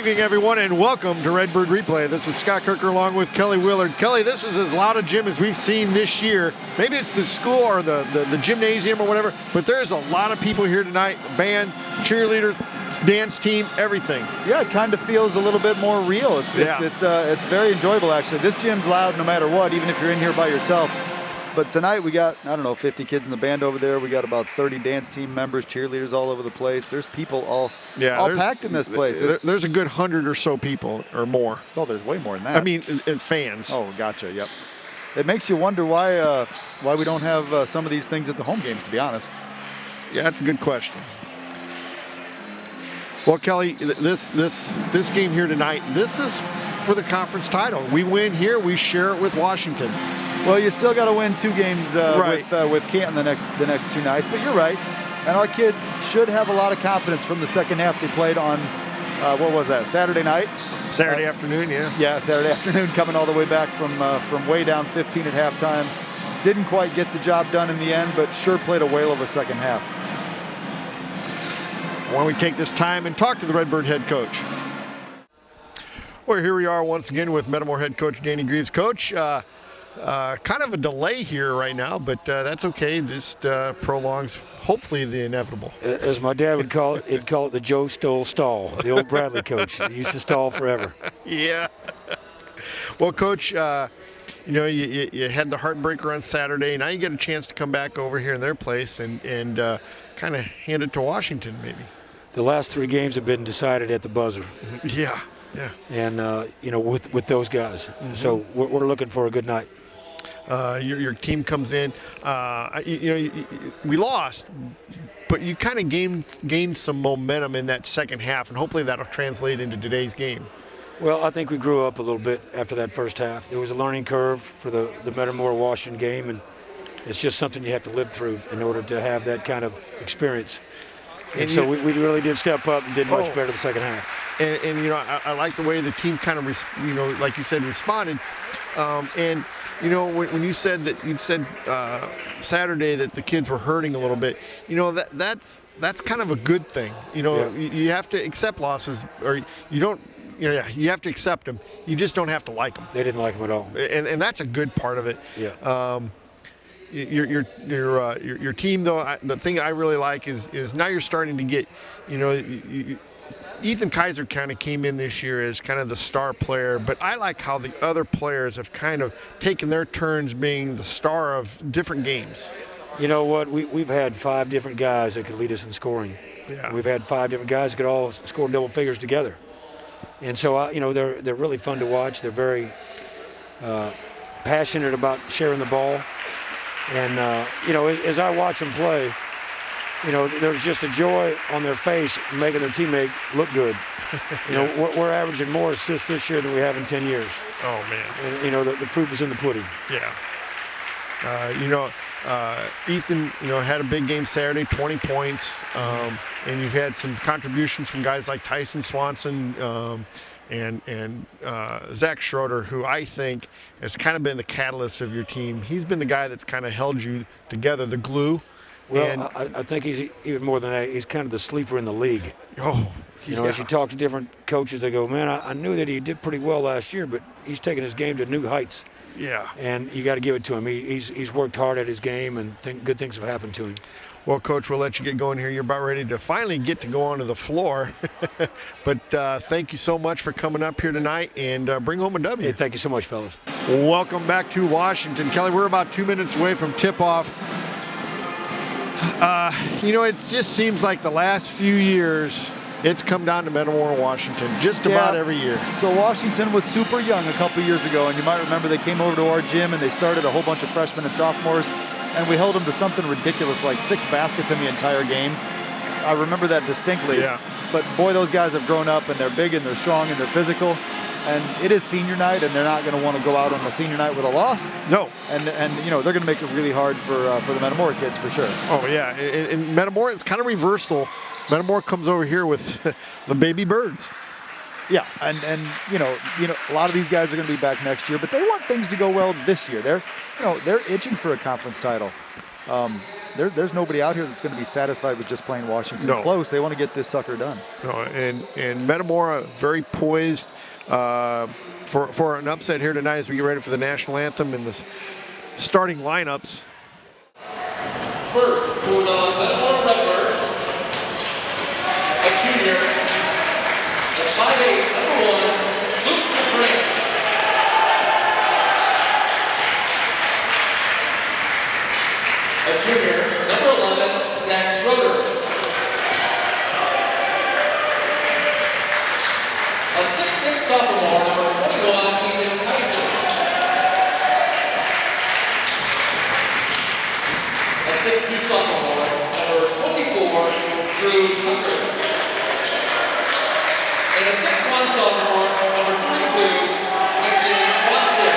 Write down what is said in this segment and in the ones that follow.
evening, everyone, and welcome to Redbird Replay. This is Scott Kirker along with Kelly Willard. Kelly, this is as loud a gym as we've seen this year. Maybe it's the school or the gymnasium or whatever, but there's a lot of people here tonight. Band, cheerleaders, dance team, everything. Yeah, it kind of feels a little bit more real. It's very enjoyable, actually. This gym's loud no matter what, even if you're in here by yourself. But tonight we got, I don't know, 50 kids in the band over there. We got about 30 dance team members, cheerleaders all over the place. There's people all packed in this place. There's a good 100 or so people or more. Oh, there's way more than that. I mean, it's fans. Oh, gotcha, yep. It makes you wonder why we don't have some of these things at the home games, to be honest. Yeah, that's a good question. Well, Kelly, this game here tonight, this is for the conference title. We win here, we share it with Washington. Well, you still got to win 2 games right. with Canton the next 2 nights, but you're right. And our kids should have a lot of confidence from the second half they played on, what was that, Saturday night? Saturday afternoon, yeah. Yeah, Saturday afternoon, coming all the way back from way down 15 at halftime. Didn't quite get the job done in the end, but sure played a whale of a second half. Why don't we take this time and talk to the Redbird head coach. Well, here we are once again with Metamora head coach Danny Greaves. Coach, kind of a delay here right now, but that's okay. Just prolongs, hopefully, the inevitable. As my dad would call it, he'd call it the Joe Stoll stall, the old Bradley coach. He used to stall forever. Yeah. Well, Coach, you know, you had the heartbreaker on Saturday. Now you get a chance to come back over here in their place and kind of hand it to Washington, maybe. The last 3 games have been decided at the buzzer. Yeah, yeah. And, you know, with those guys. Mm-hmm. So we're looking for a good night. Your team comes in. We lost, but you kind of gained some momentum in that second half, and hopefully that'll translate into today's game. Well, I think we grew up a little bit after that first half. There was a learning curve for the Metamora Washington game, and it's just something you have to live through in order to have that kind of experience. And so we really did step up and did much better the second half. And you know, I like the way the team kind of, like you said, responded. And you know, when you said Saturday that the kids were hurting a little bit, you know, that's kind of a good thing. You know, you have to accept losses, or you don't. You know, you have to accept them. You just don't have to like them. They didn't like them at all. And that's a good part of it. Yeah. Your team, though, the thing I really like is now you're starting to get, you know, Ethan Kaiser kind of came in this year as kind of the star player, but I like how the other players have kind of taken their turns being the star of different games. You know what? We've had 5 different guys that could lead us in scoring. Yeah. We've had 5 different guys that could all score double figures together. And so, you know, they're really fun to watch. They're very passionate about sharing the ball. And, you know, as I watch them play, you know, there's just a joy on their face making their teammate look good. You know, we're averaging more assists this year than we have in 10 years. Oh, man. And, you know, the proof is in the pudding. Yeah. You know, Ethan, you know, had a big game Saturday, 20 points. And you've had some contributions from guys like Tyson Swanson and Zach Schroeder, who I think has kind of been the catalyst of your team. He's been the guy that's kind of held you together, the glue. Well, I think he's even more than that. He's kind of the sleeper in the league. Oh, you know, as you talk to different coaches, they go, man, I knew that he did pretty well last year, but he's taking his game to new heights. Yeah. And you got to give it to him. He's worked hard at his game, and good things have happened to him. Well, Coach, we'll let you get going here. You're about ready to finally get to go onto the floor. But thank you so much for coming up here tonight, and bring home a W. Hey, thank you so much, fellas. Welcome back to Washington. Kelly, we're about 2 minutes away from tip-off. You know, it just seems like the last few years it's come down to Metamora, Washington, just about every year. So Washington was super young a couple years ago, and you might remember they came over to our gym and they started a whole bunch of freshmen and sophomores, and we held them to something ridiculous, like 6 baskets in the entire game. I remember that distinctly. Yeah. But boy, those guys have grown up, and they're big and they're strong and they're physical. And it is senior night, and they're not going to want to go out on a senior night with a loss. No. And you know, they're going to make it really hard for the Metamora kids for sure. Oh yeah, and Metamora, it's kind of reversal. Metamora comes over here with the baby birds. Yeah, and you know, a lot of these guys are going to be back next year, but they want things to go well this year. They're itching for a conference title. there's nobody out here that's going to be satisfied with just playing Washington close. They want to get this sucker done. No, and Metamora very poised for an upset here tonight as we get ready for the national anthem and the starting lineups. First, for the Metamora Redbirds, a junior, at 5'8", number 1, Luke France. A junior, number 11, Zach Schroeder. A 6'6" sophomore, number 21, Ethan Kaiser. A 6'2" sophomore, number 24, Drew Tucker. And a 6'1" sophomore, number 32, Tyson Swanson.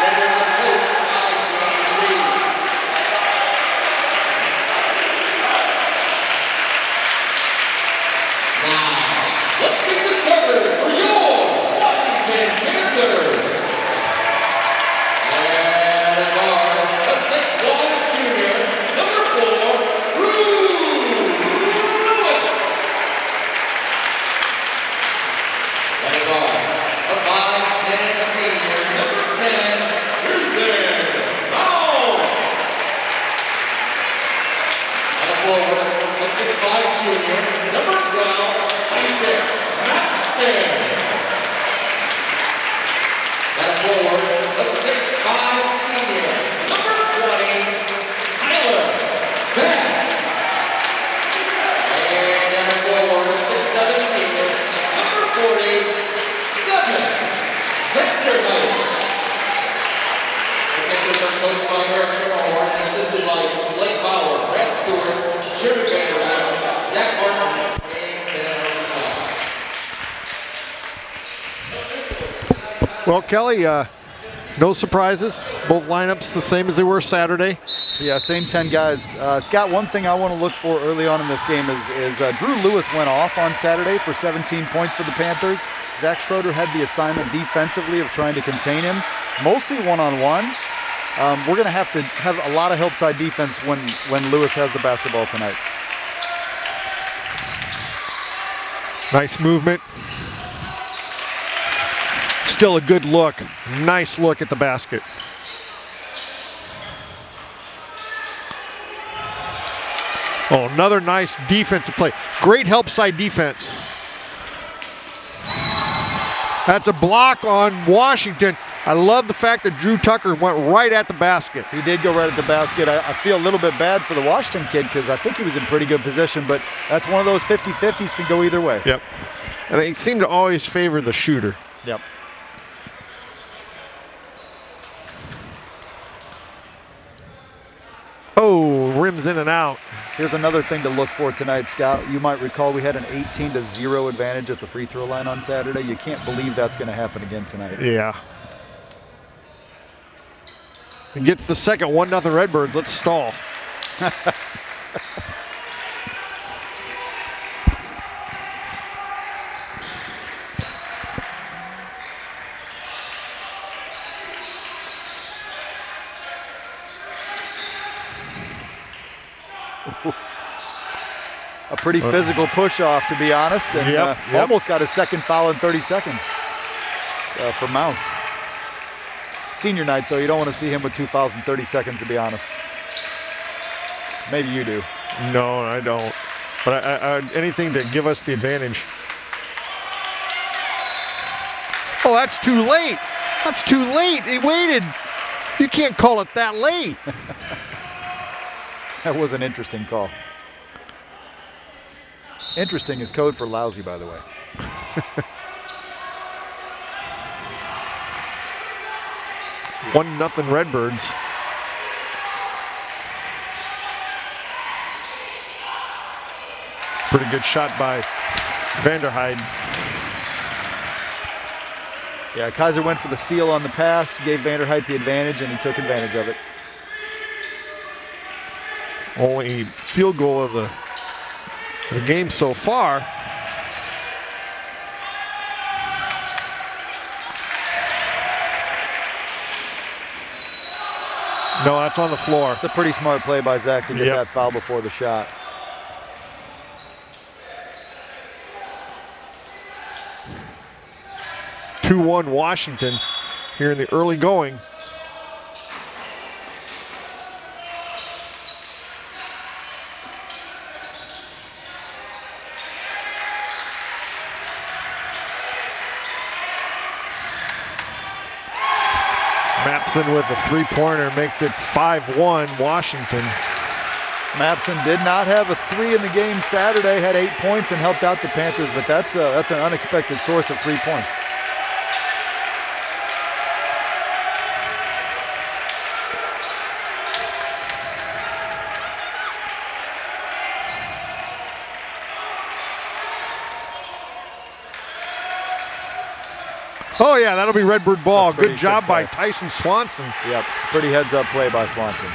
Redbirds are coached by James Reeves. Now, let's meet the starters for your Washington Panthers. And a guard, a 6'1" junior, number 4, Drew Lewis. And a guard, a 5'10" senior, number 10, Redbird Replay. And a forward, a 6'5" junior, number 12, Isaac Matson. And a forward, a 6'5" senior, number 20, Tyler Bass. And a forward, a 6'7" senior, number 40, Devin Vanderbilt. The Panthers are coached by Eric Sherrod and assisted by Blake Bauer, Brad Stewart, Jerry Vanderbilt, Zach Martin, and Ben Scott. Well, Kelly, no surprises. Both lineups the same as they were Saturday. Yeah, same 10 guys. Scott, one thing I want to look for early on in this game is Drew Lewis went off on Saturday for 17 points for the Panthers. Zach Schroeder had the assignment defensively of trying to contain him, mostly one-on-one. We're going to have a lot of help side defense when Lewis has the basketball tonight. Nice movement. Still a good look. Nice look at the basket. Oh, another nice defensive play. Great help side defense. That's a block on Washington. I love the fact that Drew Tucker went right at the basket. He did go right at the basket. I feel a little bit bad for the Washington kid because I think he was in pretty good position, but that's one of those 50-50s can go either way. Yep. And they seem to always favor the shooter. Yep. Oh, rims in and out. Here's another thing to look for tonight, Scott. You might recall we had an 18-0 advantage at the free throw line on Saturday. You can't believe that's going to happen again tonight. Yeah. And gets the second 1-0 Redbirds. Let's stall. A pretty physical push-off, to be honest, and almost got his second foul in 30 seconds for Mounts. Senior night, though, you don't want to see him with 2 fouls in 30 seconds, to be honest. Maybe you do. No, I don't. But anything to give us the advantage. Oh, that's too late. That's too late. He waited. You can't call it that late. That was an interesting call. Interesting is code for lousy, by the way. One nothing Redbirds. Pretty good shot by Vanderheide. Yeah, Kaiser went for the steal on the pass, gave Vanderheide the advantage, and he took advantage of it. Only field goal of the game so far. No, that's on the floor. It's a pretty smart play by Zach to get that foul before the shot. (2-1) Washington here in the early going. Mapson with a three-pointer makes it 5-1 Washington. Mapson did not have a three in the game Saturday, had 8 points and helped out the Panthers, but that's an unexpected source of 3 points. Oh yeah, that'll be Redbird ball. Good job by play. Tyson Swanson. Yep, pretty heads-up play by Swanson.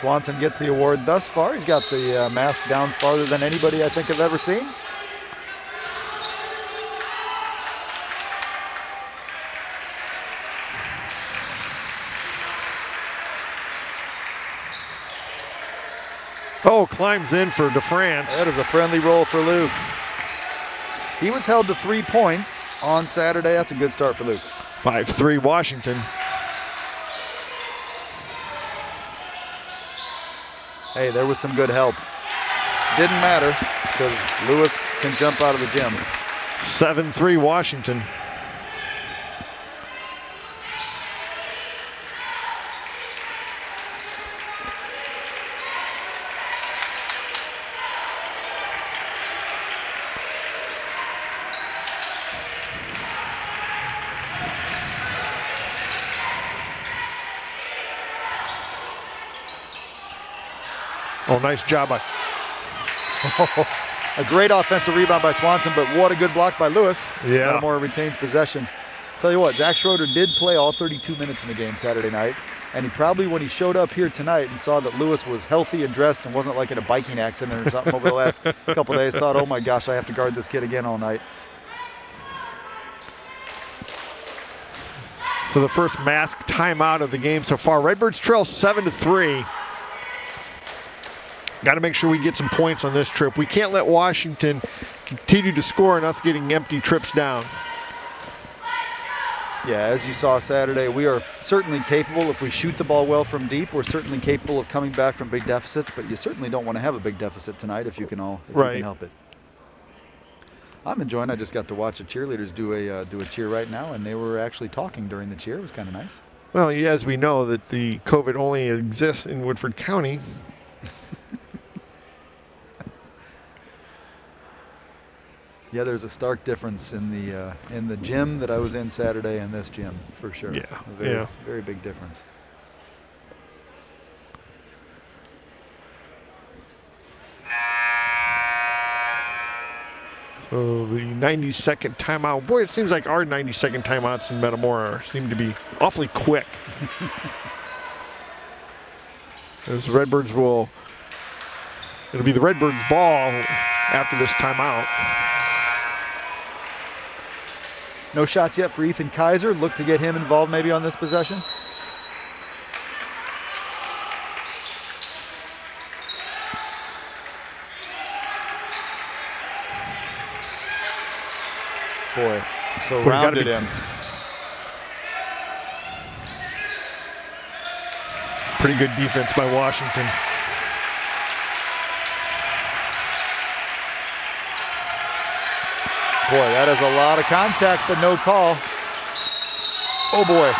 Swanson gets the award thus far. He's got the mask down farther than anybody I think I've ever seen. Oh, climbs in for DeFrance. That is a friendly roll for Luke. He was held to 3 points on Saturday. That's a good start for Luke. 5-3 Washington. Hey, there was some good help. Didn't matter because Lewis can jump out of the gym. 7-3 Washington. Oh, nice job by. A great offensive rebound by Swanson, but what a good block by Lewis. Yeah. Metamora retains possession. Tell you what, Zach Schroeder did play all 32 minutes in the game Saturday night, and he probably, when he showed up here tonight and saw that Lewis was healthy and dressed and wasn't like in a biking accident or something over the last couple of days, thought, oh my gosh, I have to guard this kid again all night. So the first mask timeout of the game so far. Redbirds trail 7-3. Got to make sure we get some points on this trip. We can't let Washington continue to score and us getting empty trips down. Yeah, as you saw Saturday, we are certainly capable, if we shoot the ball well from deep, we're certainly capable of coming back from big deficits, but you certainly don't want to have a big deficit tonight if you can you can help it. I'm enjoying. I just got to watch the cheerleaders do a cheer right now, and they were actually talking during the cheer. It was kind of nice. Well, yeah, as we know that the COVID only exists in Woodford County. Yeah, there's a stark difference in the gym that I was in Saturday and this gym, for sure. Yeah, very big difference. So the 90-second timeout. Boy, it seems like our 90-second timeouts in Metamora seem to be awfully quick. As Redbirds it'll be the Redbirds ball after this timeout. No shots yet for Ethan Kaiser. Look to get him involved maybe on this possession. Boy, surrounded him. Pretty good defense by Washington. Boy, that is a lot of contact, but no call. Oh boy.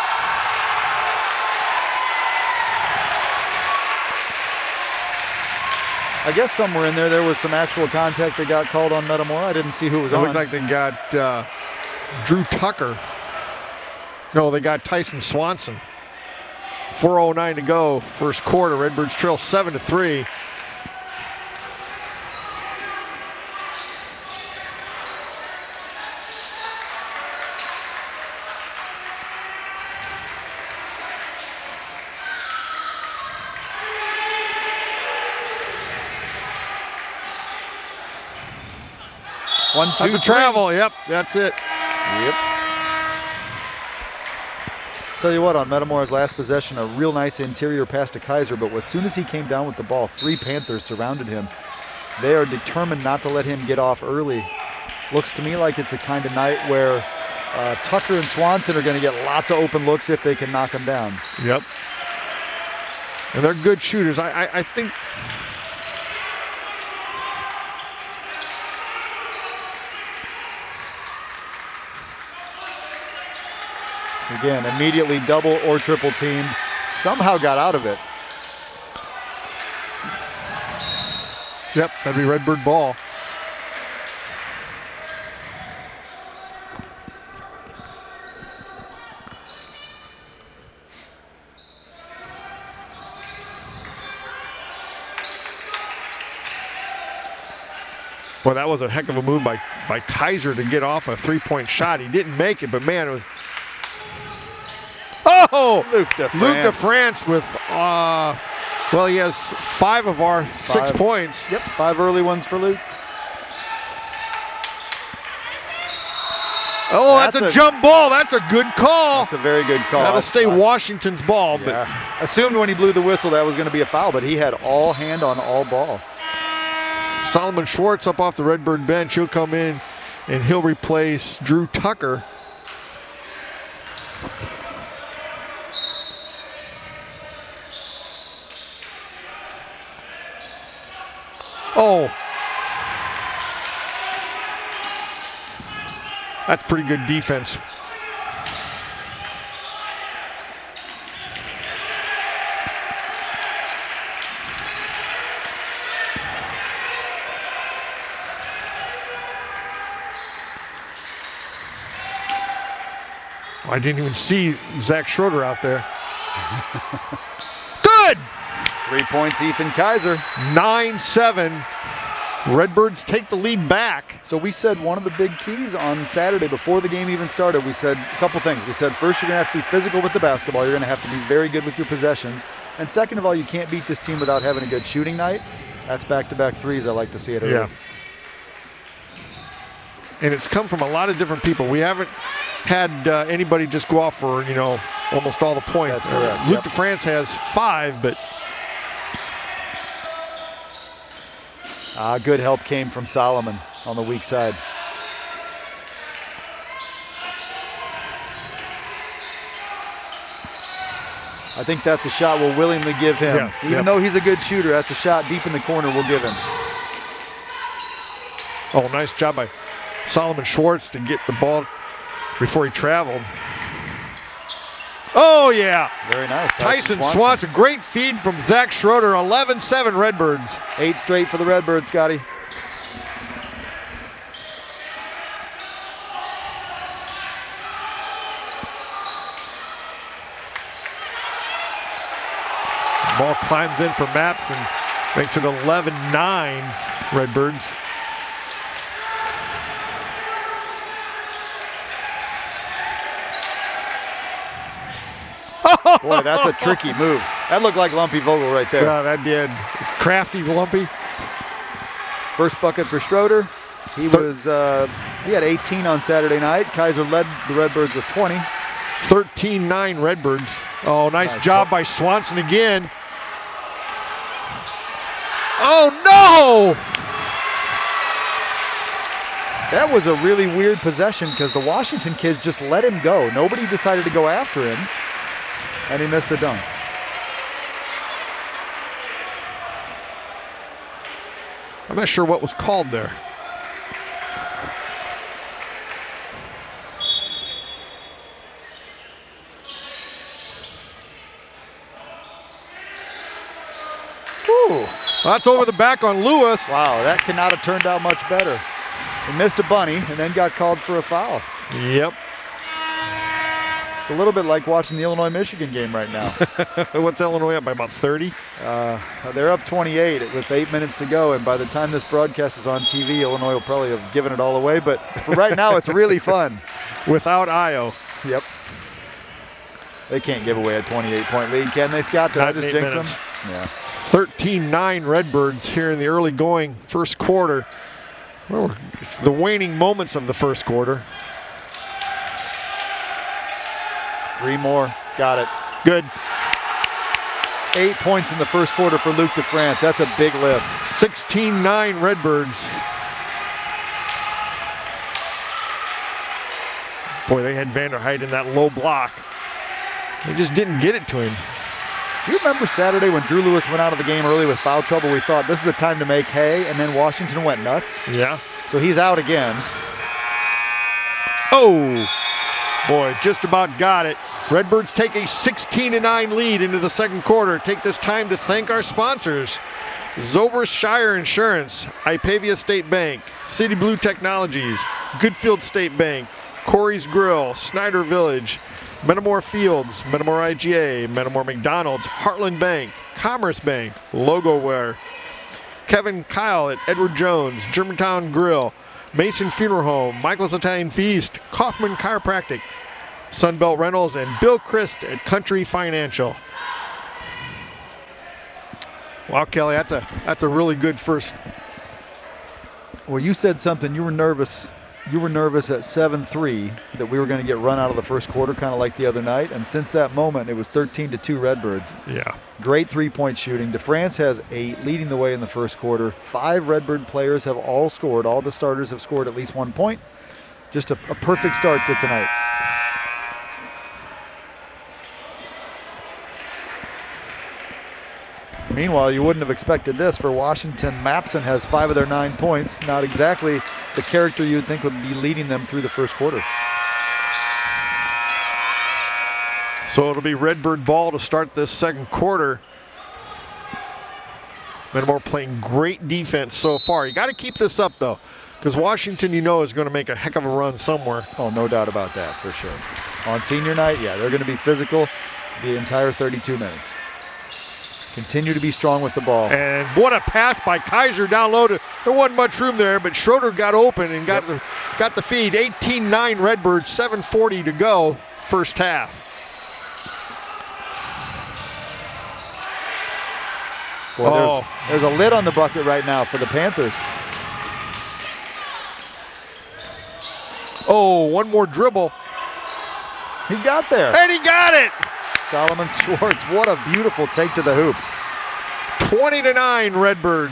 I guess somewhere in there was some actual contact that got called on Metamora. I didn't see who was on. It looked like they got Drew Tucker. No, they got Tyson Swanson. 4:09 to go, first quarter. Redbirds trail 7-3. One, two, the travel, yep, that's it. Yep. Tell you what, on Metamora's last possession, a real nice interior pass to Kaiser, but as soon as he came down with the ball, 3 Panthers surrounded him. They are determined not to let him get off early. Looks to me like it's the kind of night where Tucker and Swanson are going to get lots of open looks if they can knock him down. Yep. And they're good shooters. I think. Again, immediately double or triple team. Somehow got out of it. Yep, that'd be Redbird ball. Boy, that was a heck of a move by Kaiser to get off a 3-point shot. He didn't make it, but man, it was. Oh! Luke DeFrance. Luke DeFrance with, well, he has 5 of our 6 points. Yep, 5 early ones for Luke. Oh, that's a jump ball. That's a good call. That's a very good call. That'll stay Washington's ball. Yeah. Assumed when he blew the whistle that was going to be a foul, but he had all hand on all ball. Solomon Schwartz up off the Redbird bench. He'll come in and he'll replace Drew Tucker. Oh. That's pretty good defense. I didn't even see Zach Schroeder out there. Good! 3 points, Ethan Kaiser. 9-7. Redbirds take the lead back. So we said one of the big keys on Saturday before the game even started, we said a couple things. We said first, you're going to have to be physical with the basketball. You're going to have to be very good with your possessions. And second of all, you can't beat this team without having a good shooting night. That's back-to-back threes. I like to see it early. Yeah. And it's come from a lot of different people. We haven't had anybody just go off for, almost all the points. That's correct. Luke DeFrance has 5, but good help came from Solomon on the weak side. I think that's a shot we'll willingly give him. Yeah, Even though he's a good shooter, that's a shot deep in the corner we'll give him. Oh, nice job by Solomon Schwartz to get the ball before he traveled. Oh, yeah. Very nice. Tyson Swanson. Great feed from Zach Schroeder. 11-7 Redbirds. 8 straight for the Redbirds, Scotty. Ball climbs in for Maps and makes it 11-9 Redbirds. Boy, that's a tricky move. That looked like Lumpy Vogel right there. Yeah, that did. Crafty Lumpy. First bucket for Schroeder. He had 18 on Saturday night. Kaiser led the Redbirds with 20. 13-9 Redbirds. Oh, nice job by Swanson again. Oh, no! That was a really weird possession because the Washington kids just let him go. Nobody decided to go after him, and he missed the dunk. I'm not sure what was called there. Whew. That's over the back on Lewis. Wow, that could not have turned out much better. He missed a bunny and then got called for a foul. Yep. It's a little bit like watching the Illinois-Michigan game right now. What's Illinois up by, about 30? They're up 28 with 8 minutes to go, and by the time this broadcast is on TV, Illinois will probably have given it all away, but for right now, it's really fun. Without Io. Yep. They can't give away a 28-point lead, can they, Scott? Did I just jinx them? Yeah. 13-9 Redbirds here in the early going first quarter. Well, it's the waning moments of the first quarter. 3 more. Got it. Good. 8 points in the first quarter for Luc DeFrance. That's a big lift. 16-9 Redbirds. Boy, they had Vanderheit in that low block. They just didn't get it to him. Do you remember Saturday when Drew Lewis went out of the game early with foul trouble? We thought this is a time to make hay, and then Washington went nuts. Yeah. So he's out again. Oh, boy, just about got it. Redbirds take a 16-9 lead into the second quarter. Take this time to thank our sponsors. Zobrist Shire Insurance, Ipavia State Bank, City Blue Technologies, Goodfield State Bank, Corey's Grill, Snyder Village, Metamora Fields, Metamora IGA, Metamora McDonald's, Heartland Bank, Commerce Bank, Logoware, Kevin Kyle at Edward Jones, Germantown Grill, Mason Funeral Home, Michael's Italian Feast, Kaufman Chiropractic, Sunbelt Rentals, and Bill Christ at Country Financial. Wow, Kelly, that's a really good first. Well, you said something. You were nervous. You were nervous at 7-3 that we were going to get run out of the first quarter, kind of like the other night. And since that moment, it was 13-2 Redbirds. Yeah. Great three-point shooting. DeFrance has 8, leading the way in the first quarter. 5 Redbird players have all scored. All the starters have scored at least 1 point. Just a perfect start to tonight. Meanwhile, you wouldn't have expected this for Washington. Mapson has 5 of their 9 points. Not exactly the character you would think would be leading them through the first quarter. So it'll be Redbird ball to start this second quarter. Metamora playing great defense so far. You got to keep this up, though, because Washington, you know, is going to make a heck of a run somewhere. Oh, no doubt about that, for sure. On senior night, yeah, they're going to be physical the entire 32 minutes. Continue to be strong with the ball. And what a pass by Kaiser down low. There wasn't much room there, but Schroeder got open and got the feed. 18-9 Redbirds, 7:40 to go, first half. Well, there's a lid on the bucket right now for the Panthers. Oh, one more dribble. He got there. And he got it. Solomon Schwartz, what a beautiful take to the hoop. 20-9 Redbirds.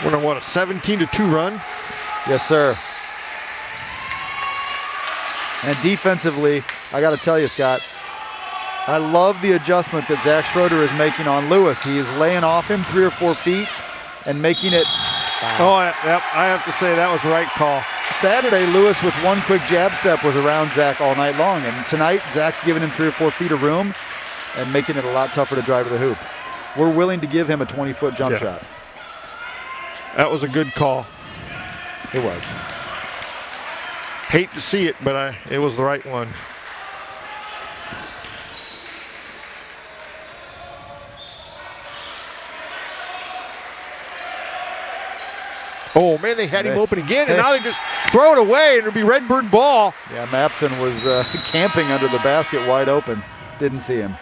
We're on what, a 17-2 run? Yes, sir. And defensively, I got to tell you, Scott, I love the adjustment that Zach Schroeder is making on Lewis. He is laying off him 3 or 4 feet and making it. Oh, I have to say that was the right call. Saturday, Lewis with 1 quick jab step was around Zach all night long. And tonight, Zach's giving him 3 or 4 feet of room and making it a lot tougher to drive to the hoop. We're willing to give him a 20-foot jump shot. That was a good call. It was. Hate to see it, but it was the right one. Oh, man, they had him open again, and now they just throw it away, and it'll be Redbird ball. Yeah, Mapson was camping under the basket wide open. Didn't see him.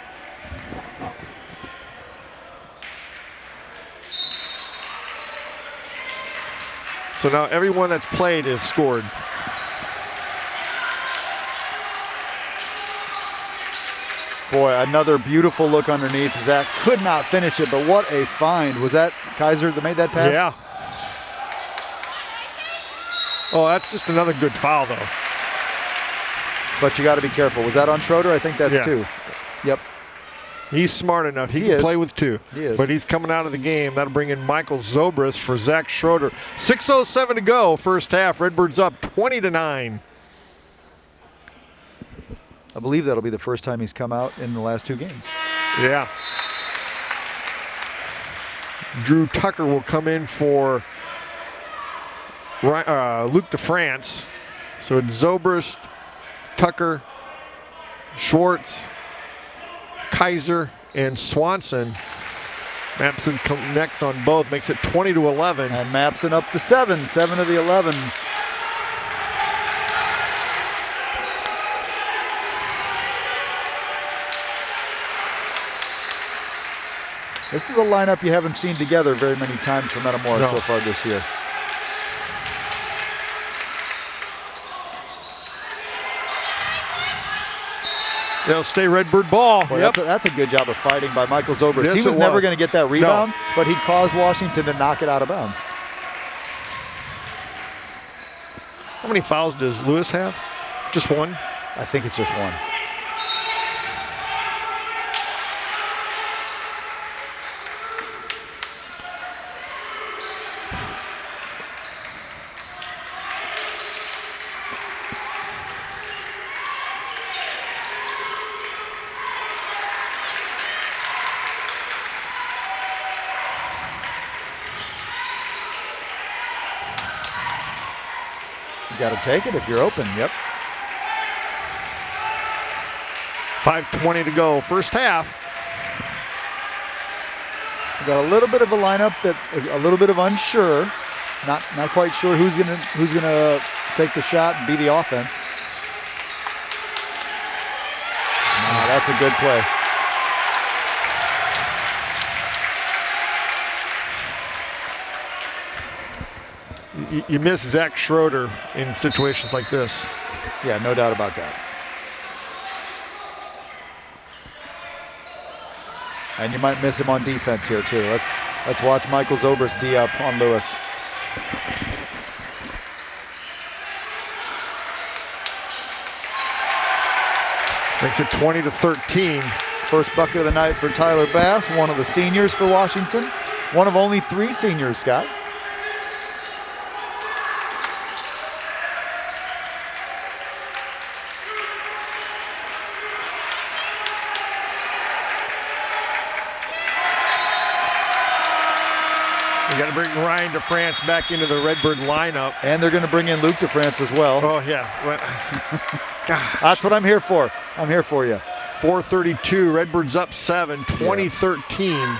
So now everyone that's played is scored. Boy, another beautiful look underneath. Zach could not finish it, but what a find. Was that Kaiser that made that pass? Yeah. Oh, that's just another good foul, though. But you got to be careful. Was that on Schroeder? I think that's 2. Yep. He's smart enough. He can play with 2. He is. But he's coming out of the game. That'll bring in Michael Zobrist for Zach Schroeder. 6:07 to go, first half. Redbirds up 20-9. I believe that'll be the first time he's come out in the last 2 games. Yeah. Drew Tucker will come in for Luc DeFrance. So it's Zobrist, Tucker, Schwartz, Kaiser, and Swanson. Mapson connects on both, makes it 20-11. And Mapson up to 7 of the 11. This is a lineup you haven't seen together very many times for Metamora so far this year. They'll stay Redbird ball. Boy, that's a good job of fighting by Michael Zobrist. Yes, He was never going to get that rebound, but he caused Washington to knock it out of bounds. How many fouls does Lewis have? Just one? I think it's just one. You got to take it if you're open. Yep. 5:20 to go, first half. We got a little bit of a lineup that a little bit of unsure, not quite sure who's gonna take the shot and be the offense. That's a good play. You miss Zach Schroeder in situations like this. Yeah, no doubt about that. And you might miss him on defense here too. Let's watch Michael Zobrist D up on Lewis. Makes it 20-13. First bucket of the night for Tyler Bass, one of the seniors for Washington. One of only 3 seniors, Scott. We got to bring Ryan DeFrance back into the Redbird lineup. And they're going to bring in Luke DeFrance as well. Oh, yeah. That's what I'm here for. I'm here for you. 4:32, Redbirds up 7, 20-13.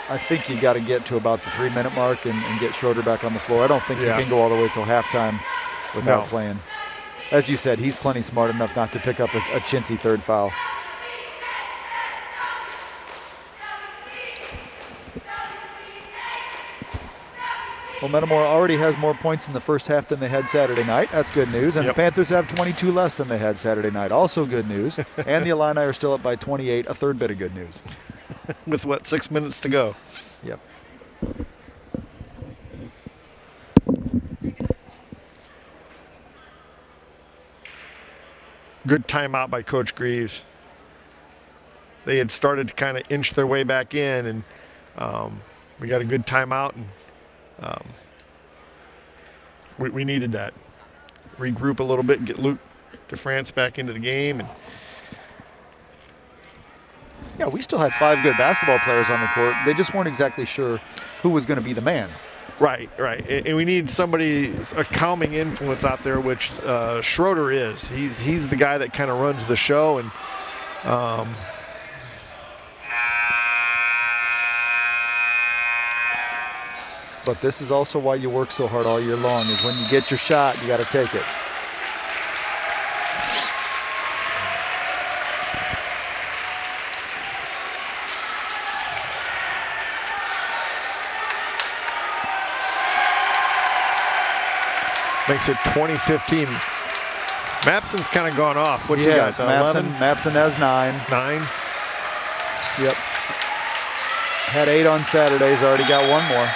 I think you got to get to about the 3-minute mark and get Schroeder back on the floor. I don't think you can go all the way till halftime without playing. As you said, he's plenty smart enough not to pick up a chintzy third foul. Well, Metamora already has more points in the first half than they had Saturday night. That's good news. And the Panthers have 22 less than they had Saturday night. Also good news. And the Illini are still up by 28. A third bit of good news. With what, 6 minutes to go? Yep. Good timeout by Coach Greaves. They had started to kind of inch their way back in, and we got a good timeout, and we needed that. Regroup a little bit and get Luke DeFrance back into the game. And yeah, we still had 5 good basketball players on the court. They just weren't exactly sure who was going to be the man. Right. And we need somebody, a calming influence out there, which Schroeder is. He's the guy that kind of runs the show. And but this is also why you work so hard all year long, is when you get your shot, you got to take it. Makes it 20-15. Mapson's kind of gone off. What's he got? Mapson has 9. 9? Yep. Had 8 on Saturdays, already got 1 more.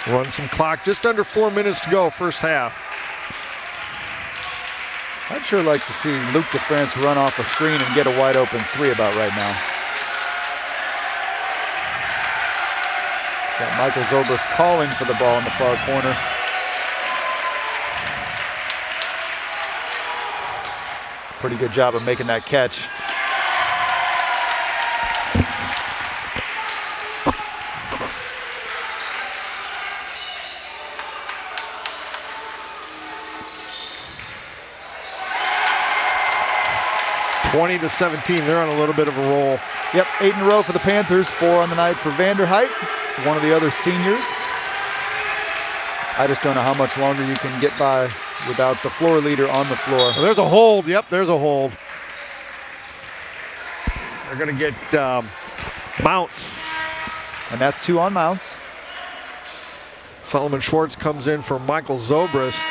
Run some clock, just under 4 minutes to go, first half. I'd sure like to see Luke DeFrance run off a screen and get a wide open 3 about right now. Got Michael Zobrist calling for the ball in the far corner. pretty good job of making that catch. (20-17). They're on a little bit of a roll. Yep, 8 in a row for the Panthers, 4 on the night for Vanderheit, one of the other seniors. I just don't know how much longer you can get by without the floor leader on the floor. Well, there's a hold. Yep, there's a hold. They're going to get Mounts. And that's 2 on Mounts. Solomon Schwartz comes in for Michael Zobrist.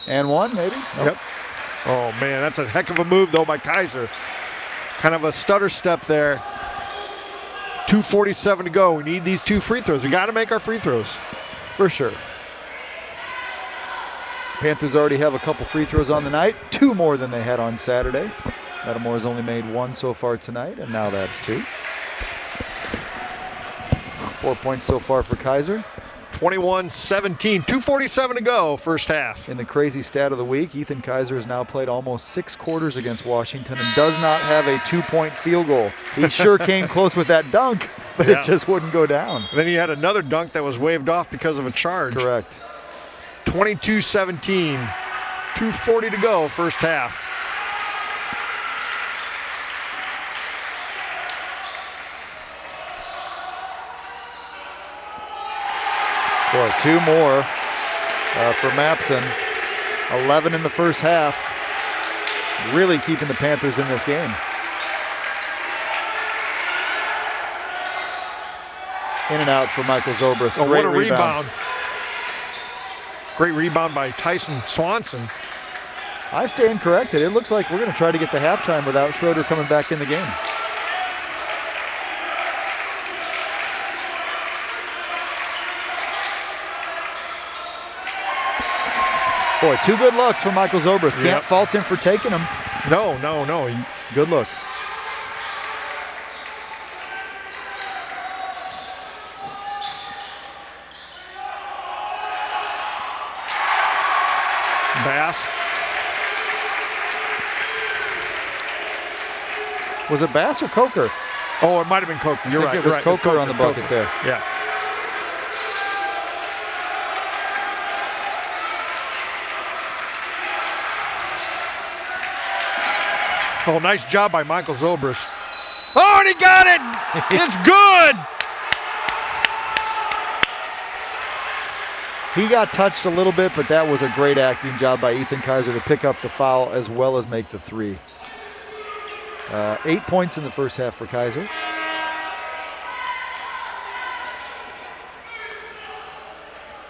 And 1, maybe? Nope. Yep. Oh, man, that's a heck of a move, though, by Kaiser. Kind of a stutter step there. 2:47 to go. We need these 2 free throws. We got to make our free throws. For sure. Panthers already have a couple free throws on the night, 2 more than they had on Saturday. Metamora's only made 1 so far tonight, and now that's 2. 4 points so far for Kaiser. 21-17, 2:47 to go, first half. In the crazy stat of the week, Ethan Kaiser has now played almost 6 quarters against Washington and does not have a 2-point field goal. He sure came close with that dunk, but it just wouldn't go down. And then he had another dunk that was waved off because of a charge. Correct. 22-17, 2:40 to go, first half. Boy, 2 more for Mapson. 11 in the first half. Really keeping the Panthers in this game. In and out for Michael Zobrist. Oh, Great what a rebound. Great rebound by Tyson Swanson. I stand corrected. It looks like we're going to try to get to halftime without Schroeder coming back in the game. Boy, 2 good looks for Michael Zobrist. Can't fault him for taking them. No. Good looks. Bass. Was it Bass or Coker? Oh, it might have been Coker. You're right. It was Coker on the bucket there. Yeah. Oh, nice job by Michael Zobrist. Oh, and he got it! It's good! He got touched a little bit, but that was a great acting job by Ethan Kaiser to pick up the foul as well as make the 3. 8 points in the first half for Kaiser.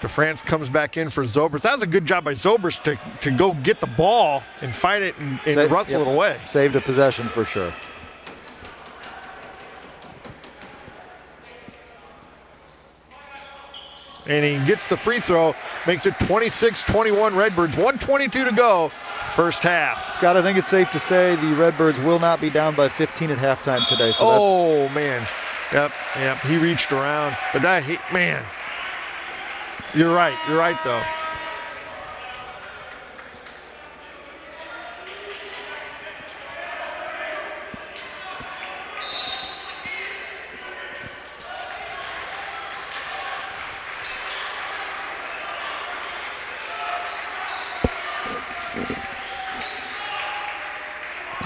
DeFrance comes back in for Zobrist. That was a good job by Zobrist to go get the ball and fight it and wrestle it away. Saved a possession for sure. And he gets the free throw, makes it 26-21 Redbirds, 1:22 to go, first half. Scott, I think it's safe to say the Redbirds will not be down by 15 at halftime today. So man. Yep, he reached around. But man. You're right though.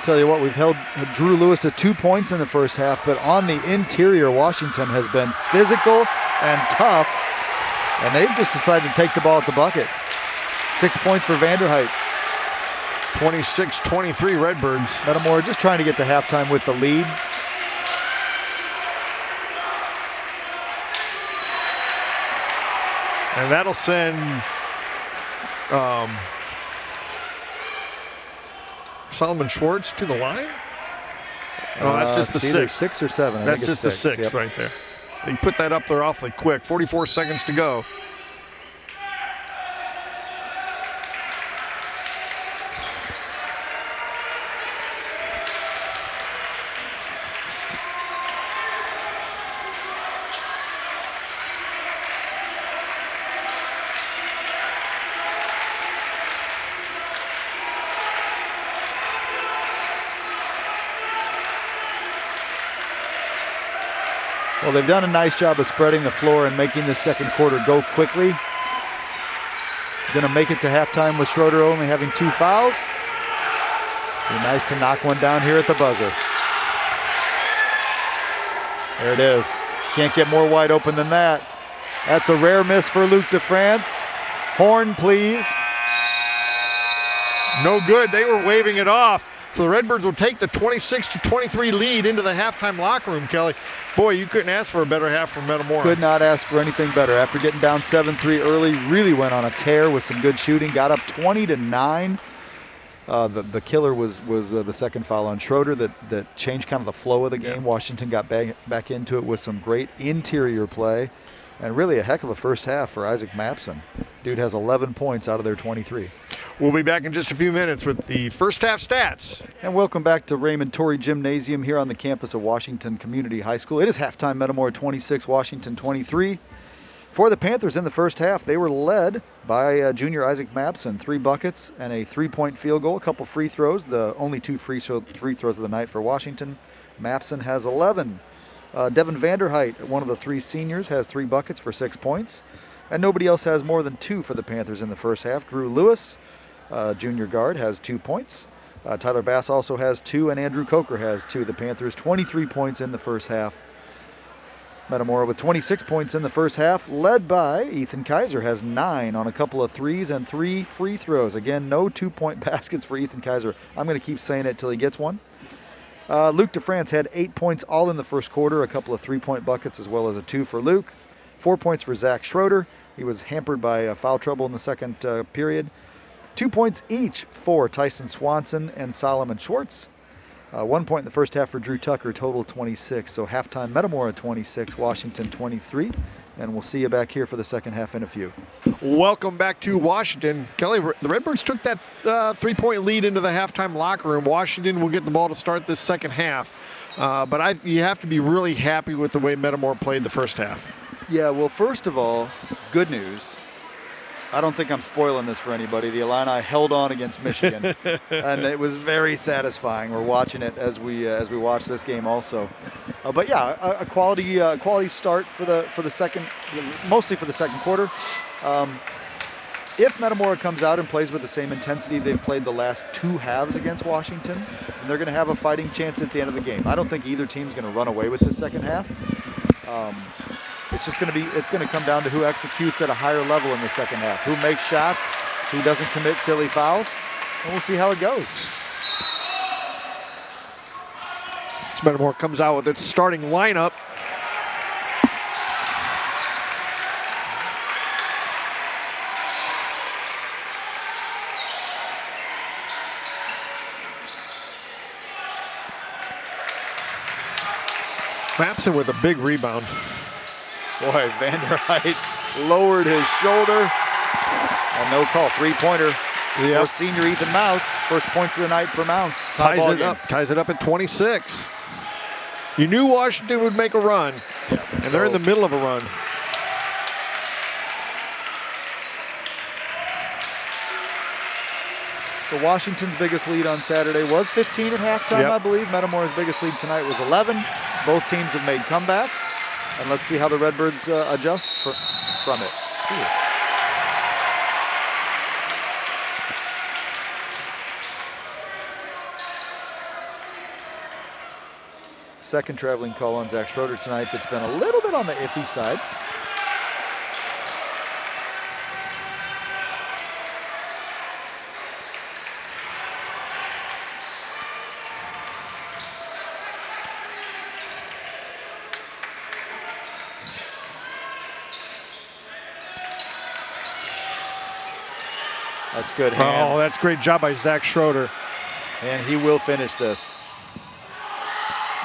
Tell you what, we've held Drew Lewis to 2 points in the first half, but on the interior, Washington has been physical and tough, and they've just decided to take the ball at the bucket. 6 points for Vanderheit. 26-23 Redbirds. Metamora just trying to get to halftime with the lead. And that'll send Solomon Schwartz to the line. Oh, that's just the it's either 6. 6 or 7. I That's think it's just the 6 Yep. right there. They put that up there awfully quick. 44 seconds to go. Well, they've done a nice job of spreading the floor and making the second quarter go quickly. Going to make it to halftime with Schroeder only having 2 fouls. Be nice to knock one down here at the buzzer. There it is. Can't get more wide open than that. That's a rare miss for Luc DeFrance. Horn, please. No good. They were waving it off. So the Redbirds will take the 26-23 lead into the halftime locker room, Kelly. Boy, you couldn't ask for a better half from Metamora. Could not ask for anything better. After getting down 7-3 early, really went on a tear with some good shooting. Got up 20-9. The killer was the second foul on Schroeder that changed kind of the flow of the game. Yeah. Washington got back into it with some great interior play. And really a heck of a first half for Isaac Mapson. Dude has 11 points out of their 23. We'll be back in just a few minutes with the first half stats. And welcome back to Raymond Torrey Gymnasium here on the campus of Washington Community High School. It is halftime, Metamora 26, Washington 23. For the Panthers in the first half, they were led by junior Isaac Mapson, 3 buckets and a 3-point field goal, a couple free throws, the only 2 free throws of the night for Washington. Mapson has 11. Devin Vanderheit, one of the 3 seniors, has 3 buckets for 6 points. And nobody else has more than 2 for the Panthers in the first half. Drew Lewis, junior guard, has 2 points. Tyler Bass also has 2, and Andrew Coker has 2. The Panthers 23 points in the first half. Metamora with 26 points in the first half, led by Ethan Kaiser, has 9 on a couple of threes and 3 free throws. Again, no 2-point baskets for Ethan Kaiser. I'm going to keep saying it till he gets one. Luc DeFrance had 8 points all in the first quarter, a couple of 3-point buckets as well as a 2 for Luc. 4 points for Zach Schroeder. He was hampered by foul trouble in the second period. 2 points each for Tyson Swanson and Solomon Schwartz. 1 point in the first half for Drew Tucker, total 26. So halftime, Metamora 26, Washington 23. And we'll see you back here for the second half in a few. Welcome back to Washington. Kelly, the Redbirds took that 3-point lead into the halftime locker room. Washington will get the ball to start this second half. But you have to be really happy with the way Metamora played the first half. Yeah, well, first of all, good news. I don't think I'm spoiling this for anybody. The Illini held on against Michigan, and it was very satisfying. We're watching it as we watch this game also. But yeah, a quality start for the second, mostly for the second quarter. If Metamora comes out and plays with the same intensity they've played the last 2 halves against Washington, then they're going to have a fighting chance at the end of the game. I don't think either team's going to run away with this second half. It's going to come down to who executes at a higher level in the second half, who makes shots, who doesn't commit silly fouls, and we'll see how it goes. Metamora comes out with its starting lineup. Mapson with a big rebound. Boy, Vanderheit lowered his shoulder. And no call, 3-pointer for senior Ethan Mounts. First points of the night for Mounts. Ties it up at 26. You knew Washington would make a run, and they're in the middle of a run. So Washington's biggest lead on Saturday was 15 at halftime, I believe. Metamora's biggest lead tonight was 11. Both teams have made comebacks. And let's see how the Redbirds adjust from it. Second traveling call on Zach Schroeder tonight that's been a little bit on the iffy side. That's good hands. Oh, that's great job by Zach Schroeder. And he will finish this.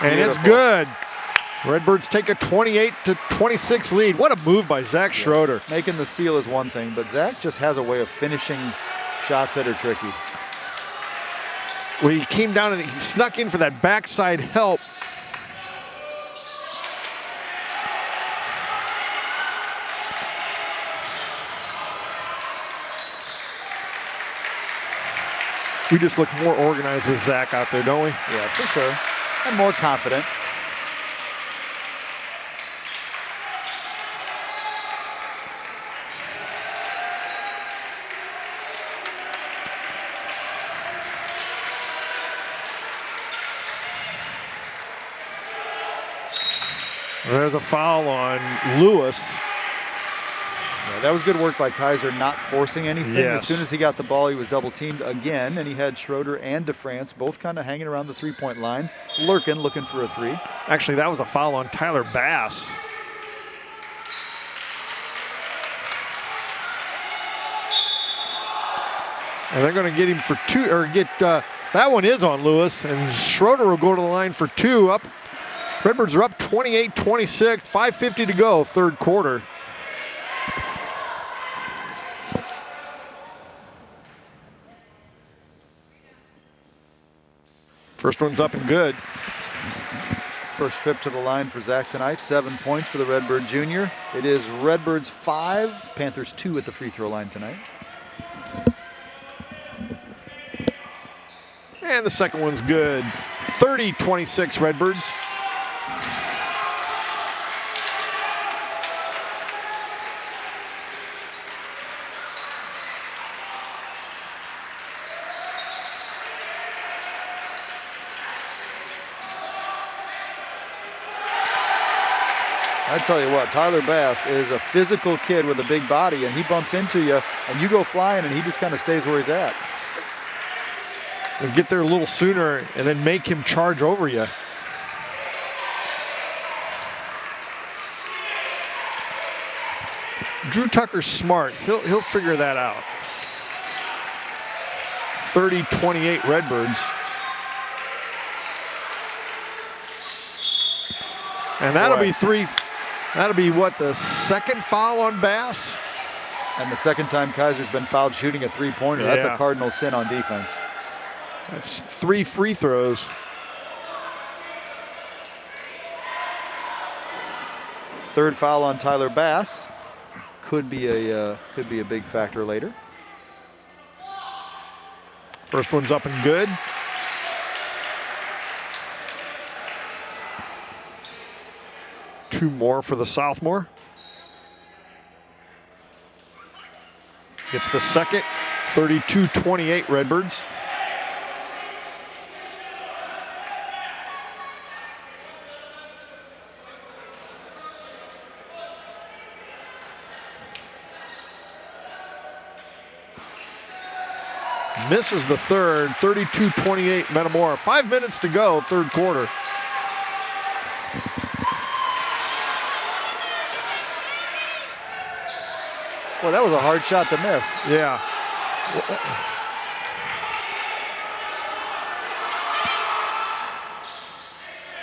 And it's good. Redbirds take a 28-26 lead. What a move by Zach Schroeder. Making the steal is one thing, but Zach just has a way of finishing shots that are tricky. Well, he came down and he snuck in for that backside help. We just look more organized with Zach out there, don't we? Yeah, for sure. And more confident. There's a foul on Lewis. Yeah, that was good work by Kaiser, not forcing anything. Yes. As soon as he got the ball, he was double teamed again, and he had Schroeder and DeFrance both kind of hanging around the three-point line, looking for a three. Actually, that was a foul on Tyler Bass. And they're going to get him for two, or that one is on Lewis, and Schroeder will go to the line for two. Redbirds are up 28-26, 5:50 to go, third quarter. First one's up and good. First trip to the line for Zach tonight, 7 points for the Redbird Junior. It is Redbirds 5, Panthers 2 at the free throw line tonight. And the second one's good. 30-26 Redbirds. I tell you what, Tyler Bass is a physical kid with a big body, and he bumps into you, and you go flying, and he just kind of stays where he's at. And get there a little sooner and then make him charge over you. Drew Tucker's smart. He'll figure that out. 30-28 Redbirds. And that'll be three. That'll be what, the second foul on Bass? And the second time Kaiser's been fouled shooting a three-pointer. That's a cardinal sin on defense. That's 3 free throws. Third foul on Tyler Bass. Could be a big factor later. First one's up and good. Two more for the sophomore. Gets the second. 32-28 Redbirds. Misses the third. 32-28 Metamora. 5 minutes to go, third quarter. Well, that was a hard shot to miss. Yeah.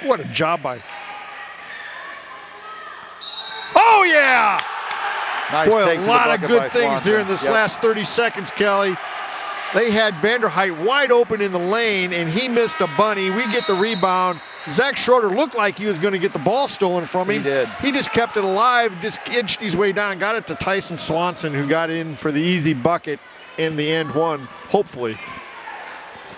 What a job by. Oh, yeah! Nice Boy, take a to the lot of bucket good by things Swanson. here in this last 30 seconds, Kelly. They had Vanderheit wide open in the lane, and he missed a bunny. We get the rebound. Zach Schroeder looked like he was going to get the ball stolen from him. He did. He just kept it alive, just inched his way down, got it to Tyson Swanson, who got in for the easy bucket in the end one, hopefully.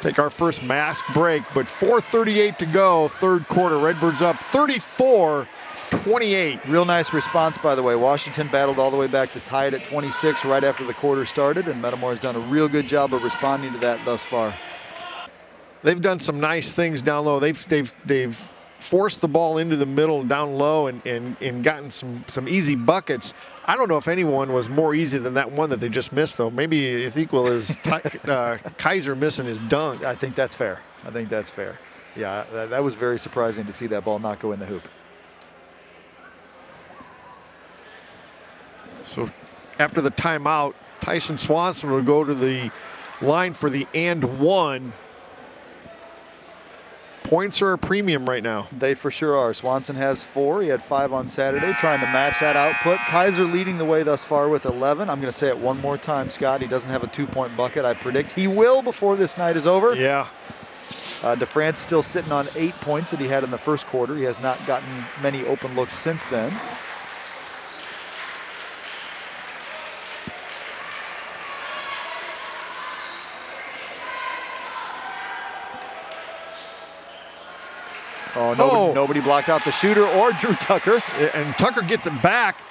Take our first mask break, but 4:38 to go, third quarter. Redbirds up 34-28. Real nice response, by the way. Washington battled all the way back to tie it at 26 right after the quarter started, and Metamora's done a real good job of responding to that thus far. They've done some nice things down low. They've forced the ball into the middle down low and gotten some easy buckets. I don't know if anyone was more easy than that one that they just missed, though. Maybe as equal as Kaiser missing his dunk. I think that's fair. Yeah, that was very surprising to see that ball not go in the hoop. So after the timeout, Tyson Swanson will go to the line for the and one. points are a premium right now. They for sure are. Swanson has 4. He had 5 on Saturday, trying to match that output. Kaiser leading the way thus far with 11. I'm going to say it one more time, Scott. He doesn't have a 2-point bucket. I predict he will before this night is over. Yeah. DeFrance still sitting on 8 points that he had in the first quarter. He has not gotten many open looks since then. Oh, nobody blocked out the shooter or Drew Tucker. And Tucker gets it back.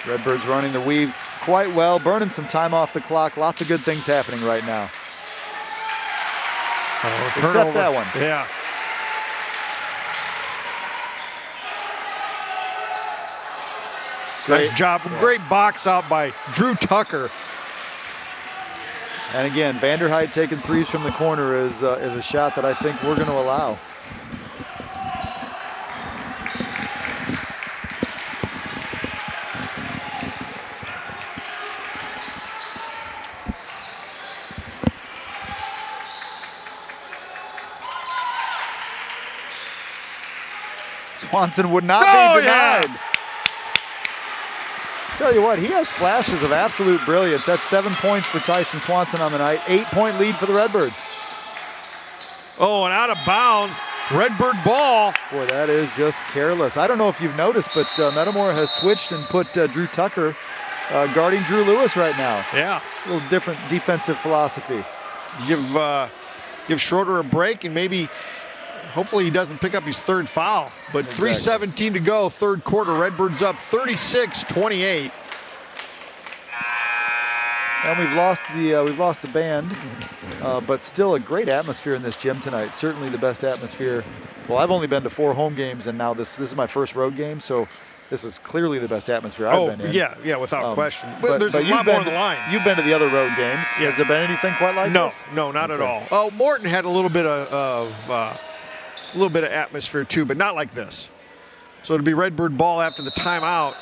Redbirds running the weave quite well, burning some time off the clock. Lots of good things happening right now. Except that one. Yeah. Nice job. Yeah. Great box out by Drew Tucker. And again, Vanderheit taking threes from the corner is a shot that I think we're going to allow. Swanson would not be denied. Yeah. Tell you what, he has flashes of absolute brilliance. That's 7 points for Tyson Swanson on the night. 8-point lead for the Redbirds. Oh, and out of bounds. Redbird ball. Boy, that is just careless. I don't know if you've noticed, but Metamora has switched and put Drew Tucker guarding Drew Lewis right now. Yeah. A little different defensive philosophy. Give Schroeder a break, and maybe hopefully he doesn't pick up his 3rd foul. But Exactly. 3:17 to go, 3rd quarter. Redbirds up 36-28. And we've lost the band, but still a great atmosphere in this gym tonight. Certainly the best atmosphere. Well, I've only been to 4 home games, and now this is my first road game, so this is clearly the best atmosphere I've been in. Yeah, without question. But There's a lot more on the line. You've been to the other road games. Yeah. Has there been anything quite like this? No, not at Okay. all. Oh, Morton had a little bit of atmosphere too, but not like this. So it'll be Redbird ball after the timeout.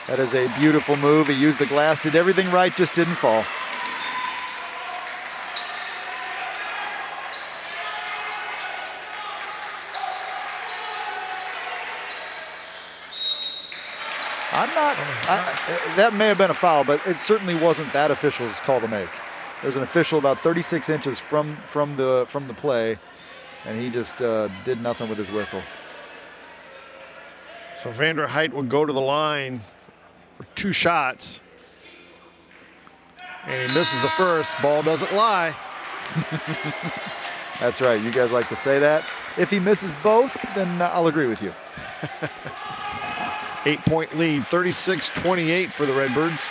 That is a beautiful move. He used the glass, did everything right, just didn't fall. That may have been a foul, but it certainly wasn't that official's call to make. There's an official about 36 inches from the play, and he just did nothing with his whistle. So Vanderheit will go to the line for 2 shots. And he misses the first. Ball doesn't lie. That's right. You guys like to say that. If he misses both, then I'll agree with you. 8-point lead, 36-28 for the Redbirds.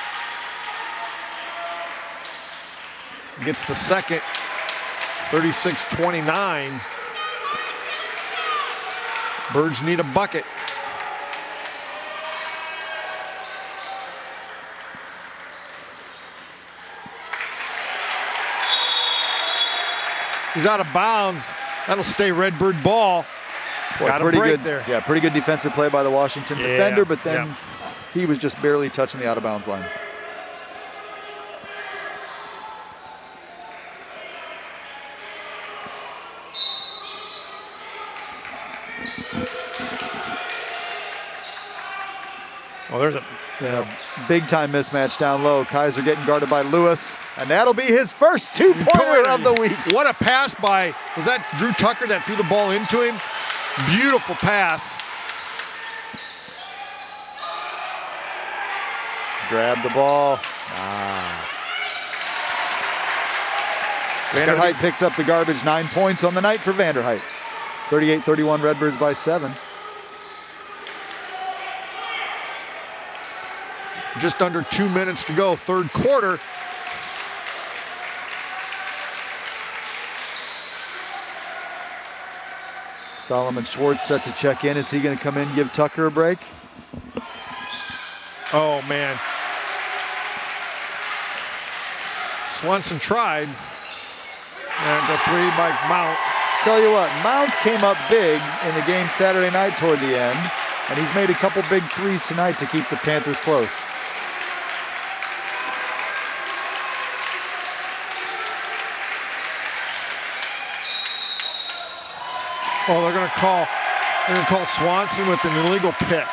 Gets the second, 36-29. Birds need a bucket. He's out of bounds. That'll stay Redbird ball. Boy, Got a pretty break good there. Yeah, pretty good defensive play by the Washington defender, but then he was just barely touching the out-of-bounds line. Well, there's a big-time mismatch down low. Kaiser getting guarded by Lewis, and that'll be his first 2-pointer of the week. What a pass by, was that Drew Tucker that threw the ball into him? Beautiful pass. Grab the ball. Vanderheit picks up the garbage. 9 points on the night for Vanderheit. 38-31 Redbirds by 7. Just under 2 minutes to go, third quarter. Solomon Schwartz set to check in. Is he going to come in and give Tucker a break? Oh, man. Swanson tried. And the three by Mount. Tell you what, Mounds came up big in the game Saturday night toward the end, and he's made a couple big threes tonight to keep the Panthers close. Oh, they're going to call Swanson with an illegal pick.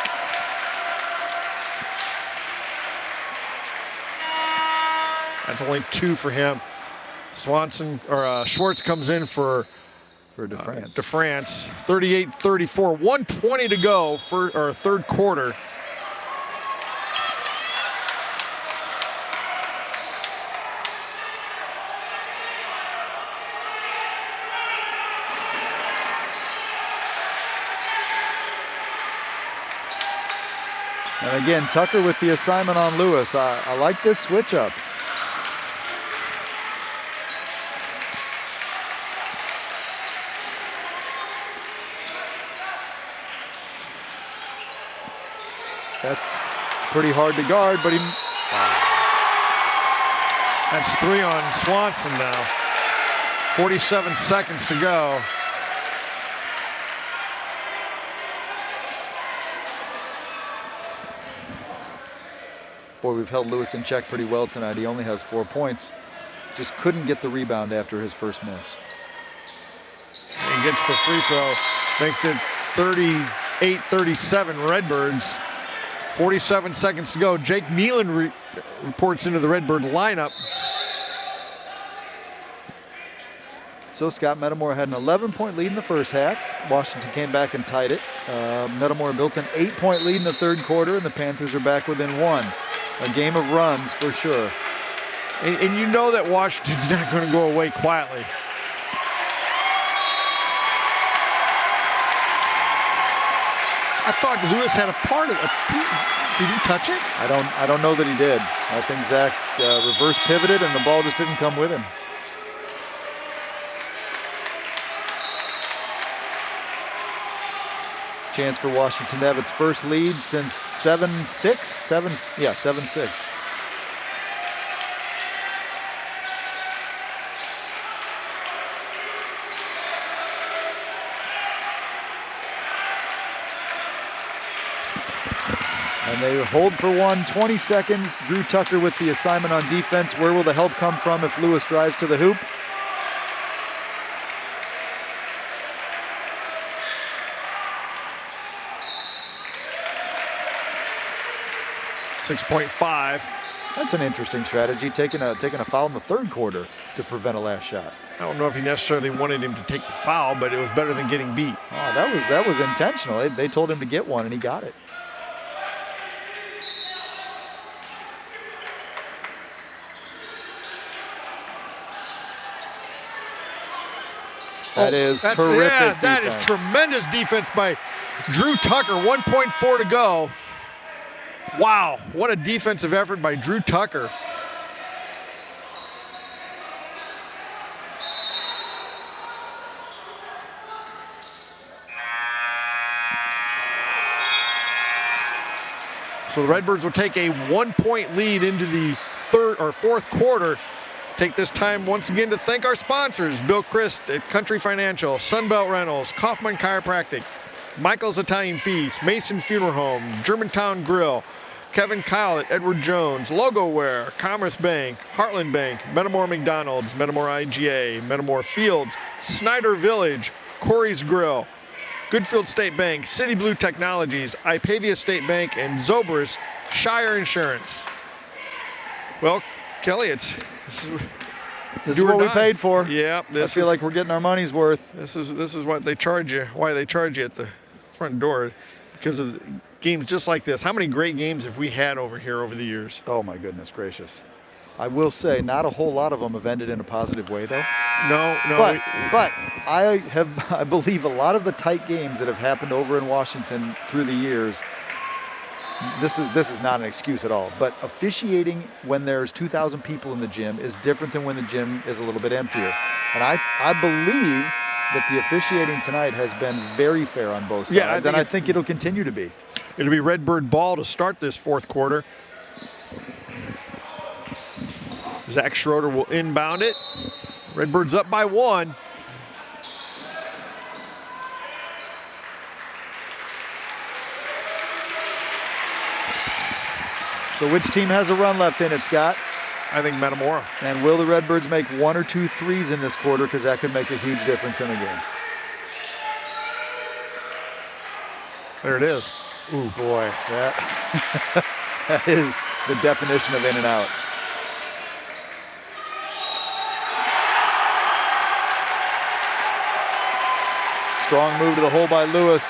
That's only 2 for him. Swanson or Schwartz comes in for DeFrance. DeFrance. 38-34, 1:20 to go for our third quarter. And again, Tucker with the assignment on Lewis. I like this switch up. That's pretty hard to guard, but he... That's 3 on Swanson now. 47 seconds to go. Boy, we've held Lewis in check pretty well tonight. He only has 4 points. Just couldn't get the rebound after his first miss. He gets the free throw. Makes it 38-37 Redbirds. 47 seconds to go. Jake Nealon reports into the Redbird lineup. So Scott, Metamora had an 11-point lead in the first half. Washington came back and tied it. Metamora built an 8-point lead in the third quarter, and the Panthers are back within 1. A game of runs for sure. And you know that Washington's not going to go away quietly. I thought Lewis had a part of it. Did he touch it? I don't know that he did. I think Zach reverse pivoted and the ball just didn't come with him. Chance for Washington to have its first lead since 7-6. 7-6. And they hold for 1, 20 seconds. Drew Tucker with the assignment on defense. Where will the help come from if Lewis drives to the hoop? .5. That's an interesting strategy, taking a foul in the third quarter to prevent a last shot. I don't know if he necessarily wanted him to take the foul, but it was better than getting beat. Oh, that was intentional. They told him to get one, and he got it. That is terrific defense. That is tremendous defense by Drew Tucker. 1.4 to go. Wow, what a defensive effort by Drew Tucker. So the Redbirds will take a 1-point lead into the third or fourth quarter. Take this time once again to thank our sponsors: Bill Christ at Country Financial, Sunbelt Rentals, Kaufman Chiropractic, Michael's Italian Feast, Mason Funeral Home, Germantown Grill, Kevin Kyle at Edward Jones, Logoware, Commerce Bank, Heartland Bank, Metamora McDonald's, Metamora IGA, Metamora Fields, Snyder Village, Corey's Grill, Goodfield State Bank, City Blue Technologies, Ipavia State Bank, and Zobrist Shire Insurance. Well, Kelly, this is what we paid for. Yeah, I feel like we're getting our money's worth. This is what they charge you. Why they charge you at the front door, because of games just like this. How many great games have we had over here over the years? Oh my goodness gracious! I will say, not a whole lot of them have ended in a positive way, though. No. But I believe a lot of the tight games that have happened over in Washington through the years this is not an excuse at all, but officiating when there's 2,000 people in the gym is different than when the gym is a little bit emptier. And I believe that the officiating tonight has been very fair on both sides, Yeah, I think it'll continue to be. It'll be Redbird ball to start this fourth quarter. Zach Schroeder will inbound it. Redbirds up by 1. So which team has a run left in it, Scott? I think Metamora. And will the Redbirds make 1 or 2 threes in this quarter? Because that could make a huge difference in the game. There it is. Ooh, boy, that is the definition of in and out. Strong move to the hole by Lewis.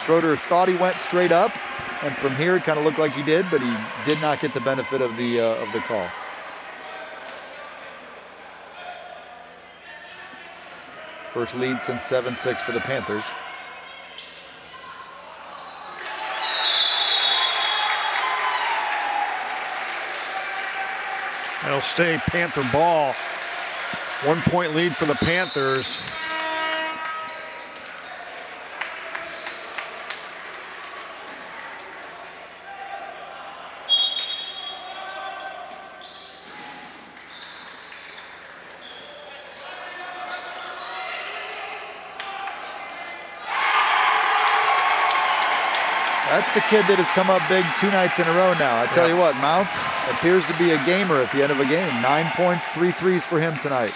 Schroeder thought he went straight up, and from here it kind of looked like he did, but he did not get the benefit of the call. First lead since 7-6 for the Panthers. That'll stay Panther ball. 1 point lead for the Panthers. That's the kid that has come up big 2 nights in a row now. I tell you what, Mounts appears to be a gamer at the end of a game. 9 points, 3 threes for him tonight.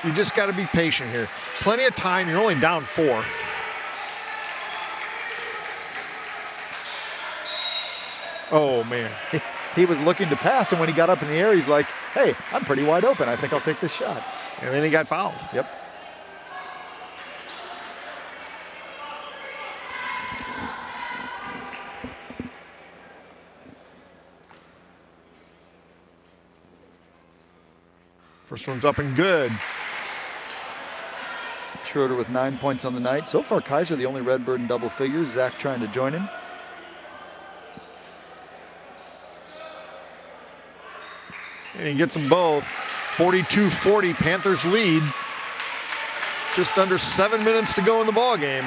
You just got to be patient here. Plenty of time. You're only down 4. Oh, man. He was looking to pass, and when he got up in the air, he's like, hey, I'm pretty wide open. I think I'll take this shot. And then he got fouled. Yep. First one's up and good. Schroeder with 9 points on the night. So far, Kaiser the only Redbird in double figures. Zach trying to join him. And he gets them both. 42-40, Panthers lead. Just under 7 minutes to go in the ball game.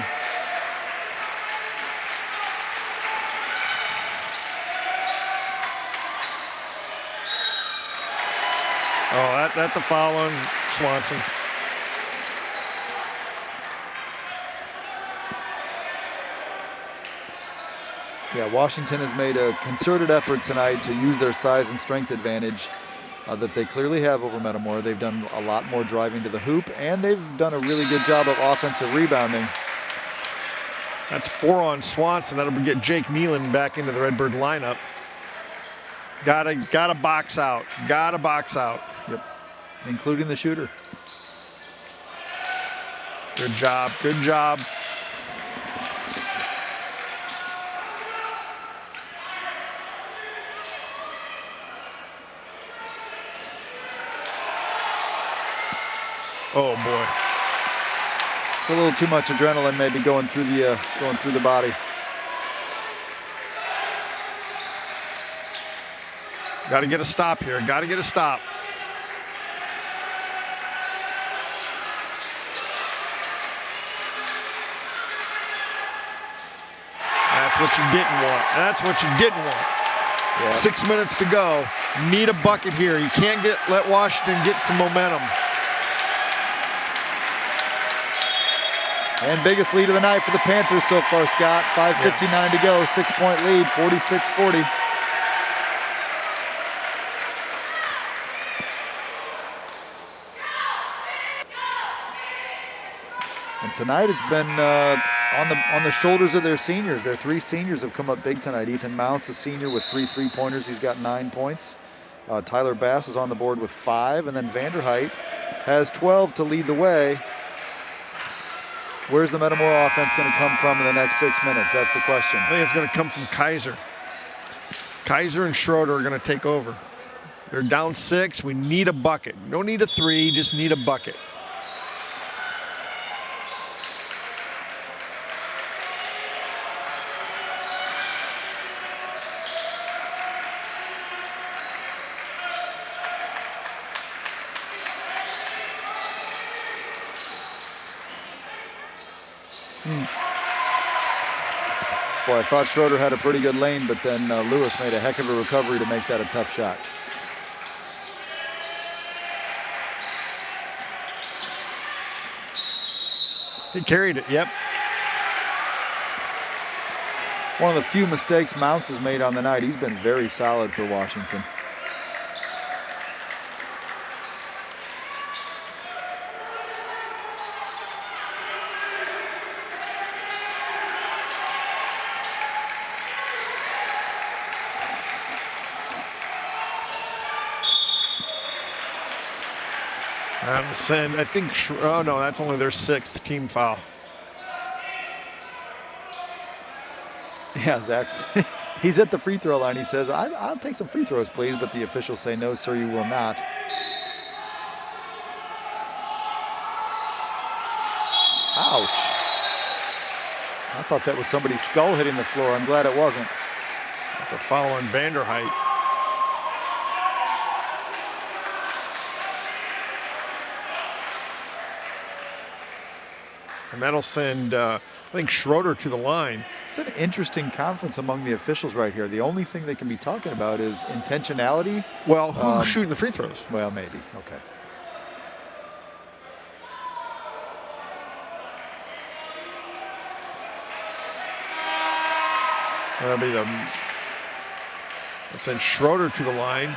Oh, that's a foul on Swanson. Yeah, Washington has made a concerted effort tonight to use their size and strength advantage that they clearly have over Metamora. They've done a lot more driving to the hoop, and they've done a really good job of offensive rebounding. That's 4 on Swanson. That'll get Jake Nealon back into the Redbird lineup. Gotta box out. Gotta box out. Yep, including the shooter. Good job. Good job. Oh boy. It's a little too much adrenaline maybe going through the body. Got to get a stop here. Got to get a stop. That's what you didn't want. That's what you didn't want. Yeah. 6 minutes to go. Need a bucket here. You can't let Washington get some momentum. And biggest lead of the night for the Panthers so far, Scott. 5:59 to go, 6 point lead, 46-40. And tonight it's been on the shoulders of their seniors. Their 3 seniors have come up big tonight. Ethan Mounts, a senior with 3 3-pointers. He's got 9 points. Tyler Bass is on the board with 5. And then Vanderheit has 12 to lead the way. Where's the Metamora offense going to come from in the next 6 minutes? That's the question. I think it's going to come from Kaiser. Kaiser and Schroeder are going to take over. They're down 6. We need a bucket. No need a 3, just need a bucket. Boy, I thought Schroeder had a pretty good lane, but then Lewis made a heck of a recovery to make that a tough shot. He carried it, yep. One of the few mistakes Mounts has made on the night. He's been very solid for Washington. Send, I think, oh no, that's only their 6th team foul. Yeah, Zach's, he's at the free throw line. He says, I'll take some free throws, please, but the officials say, no, sir, you will not. Ouch. I thought that was somebody's skull hitting the floor. I'm glad it wasn't. That's a foul on Vanderheit. And that'll send, I think, Schroeder to the line. It's an interesting conference among the officials right here. The only thing they can be talking about is intentionality. Well, who's shooting the free throws? Well, maybe. Okay. That'll be the, let's send Schroeder to the line.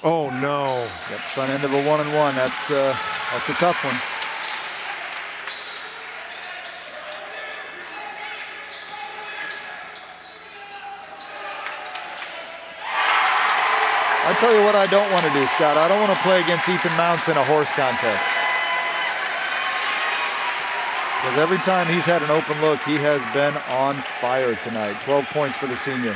Oh no! Yep, front end of a 1-and-1. That's a tough one. I tell you what I don't want to do, Scott. I don't want to play against Ethan Mounts in a horse contest. Because every time he's had an open look, he has been on fire tonight. 12 points for the senior.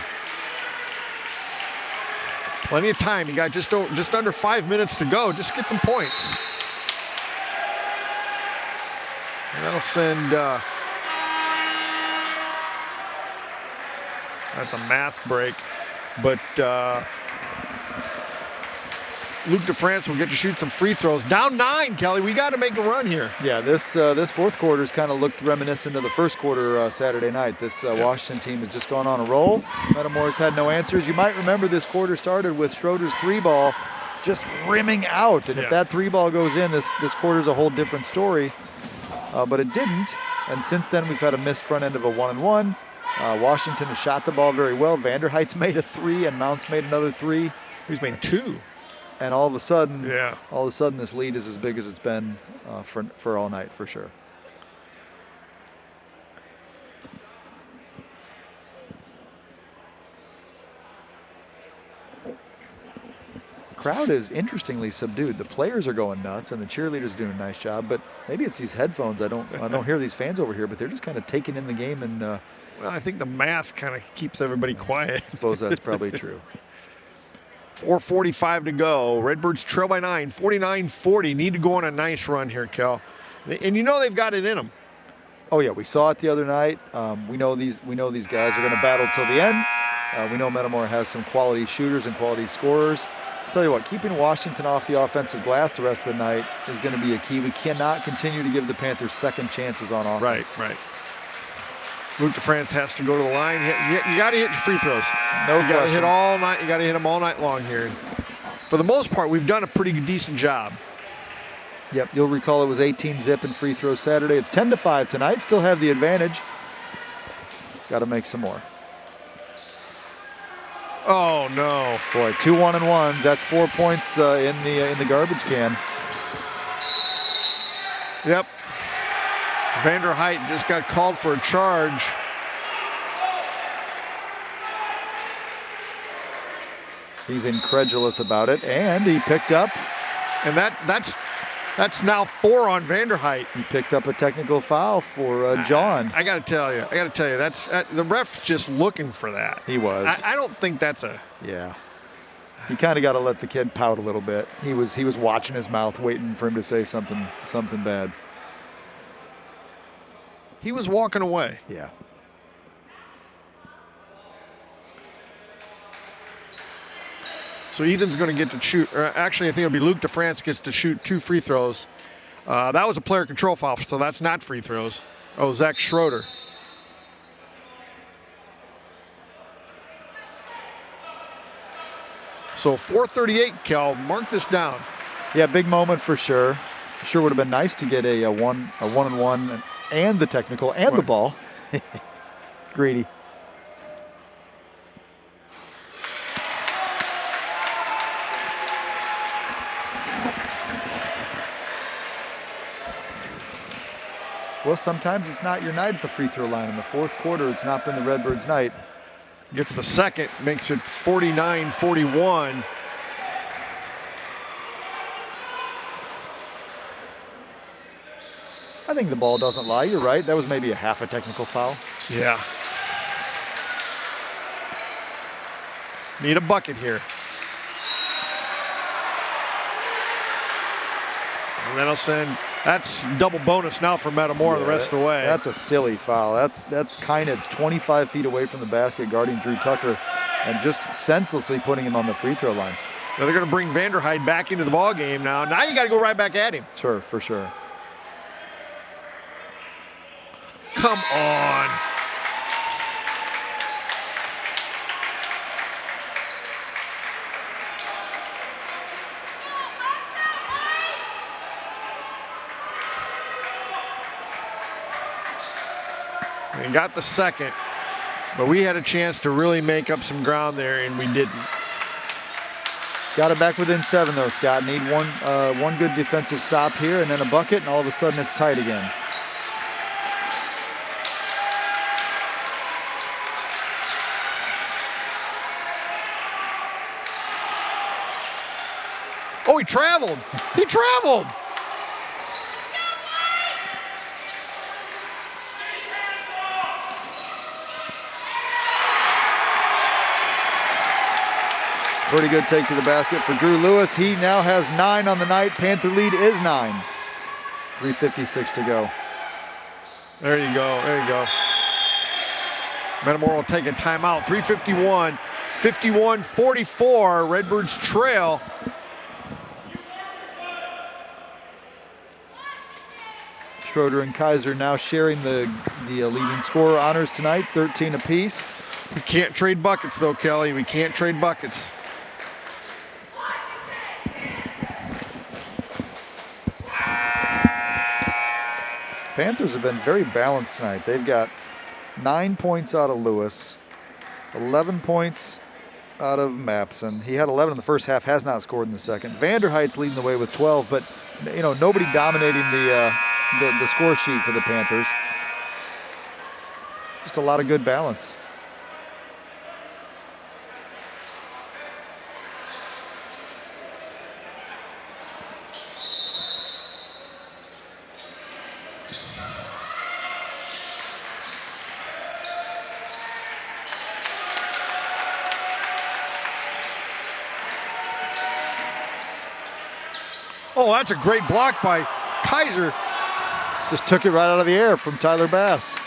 Plenty of time. You got just under 5 minutes to go. Just get some points. And that'll send. That's a mask break, but Luke DeFrance will get to shoot some free throws. Down 9, Kelly. We got to make a run here. Yeah, this fourth quarter's kind of looked reminiscent of the first quarter Saturday night. This Washington team has just gone on a roll. Metamora's had no answers. You might remember this quarter started with Schroeder's 3-ball just rimming out. And if that 3-ball goes in, this quarter's a whole different story. But it didn't. And since then, we've had a missed front end of a 1-and-1. Washington has shot the ball very well. Vanderheit's made a 3 and Mounts made another 3. He's made 2. And all of a sudden, this lead is as big as it's been for all night, for sure. Crowd is interestingly subdued. The players are going nuts, and the cheerleaders are doing a nice job. But maybe it's these headphones. I don't hear these fans over here, but they're just kind of taking in the game. And well, I think the mask kind of keeps everybody quiet. I suppose that's probably true. 4:45 to go. Redbirds trail by 9, 49-40. Need to go on a nice run here, Kel. And you know they've got it in them. Oh yeah, we saw it the other night. We know these guys are going to battle till the end. We know Metamora has some quality shooters and quality scorers. I'll tell you what, keeping Washington off the offensive glass the rest of the night is going to be a key. We cannot continue to give the Panthers second chances on offense. Right. Luke DeFrance has to go to the line. You got to hit your free throws. No, you got to hit all night. You got to hit them all night long here. For the most part, we've done a pretty decent job. Yep, you'll recall it was 18-zip in free throws Saturday. It's 10-5 tonight. Still have the advantage. Got to make some more. Oh no! Boy, 2 1-and-1s. That's 4 points in the garbage can. Yep. Vanderheit just got called for a charge. He's incredulous about it, and he picked up And that's now 4 on Vanderheit. He picked up a technical foul for John. I got to tell you, that's the ref's just looking for that. He was. I don't think that's a. Yeah. You kind of got to let the kid pout a little bit. He was watching his mouth, waiting for him to say something bad. He was walking away. Yeah. So Ethan's going to get to shoot. Or actually, I think it'll be Luke DeFrance gets to shoot 2 free throws. That was a player control foul, so that's not free throws. Oh, Zach Schroeder. So 4:38, Cal. Mark this down. Yeah, big moment for sure. Sure would have been nice to get a one-on-one and the technical and the ball. Greedy. Well, sometimes it's not your night at the free throw line. In the fourth quarter, it's not been the Redbirds' night. Gets the second, makes it 49-41. I think the ball doesn't lie. You're right. That was maybe a half a technical foul. Yeah. Need a bucket here. And that'll send. That's double bonus now for Metamora the rest of the way. That's a silly foul. That's Kynet's 25 feet away from the basket guarding Drew Tucker and just senselessly putting him on the free throw line. Now they're going to bring Vanderheid back into the ball game now. Now you got to go right back at him. Sure, for sure. Come on. And got the second, but we had a chance to really make up some ground there, and we didn't. Got it back within 7, though, Scott. Need one good defensive stop here, and then a bucket, and all of a sudden it's tight again. Oh, he traveled. He traveled. Pretty good take to the basket for Drew Lewis. He now has 9 on the night. Panther lead is 9. 3:56 to go. There you go. There you go. Metamora will take a timeout. 3:51. 51-44. Redbirds trail. Schroeder and Kaiser now sharing the leading scorer honors tonight, 13 apiece. We can't trade buckets, though, Kelly. We can't trade buckets. Panthers have been very balanced tonight. They've got 9 points out of Lewis, 11 points out of Mapson. He had 11 in the first half, has not scored in the second. Vanderheit's leading the way with 12, but nobody dominating the score sheet for the Panthers. Just a lot of good balance. Oh, that's a great block by Kaiser. Just took it right out of the air from Tyler Bass.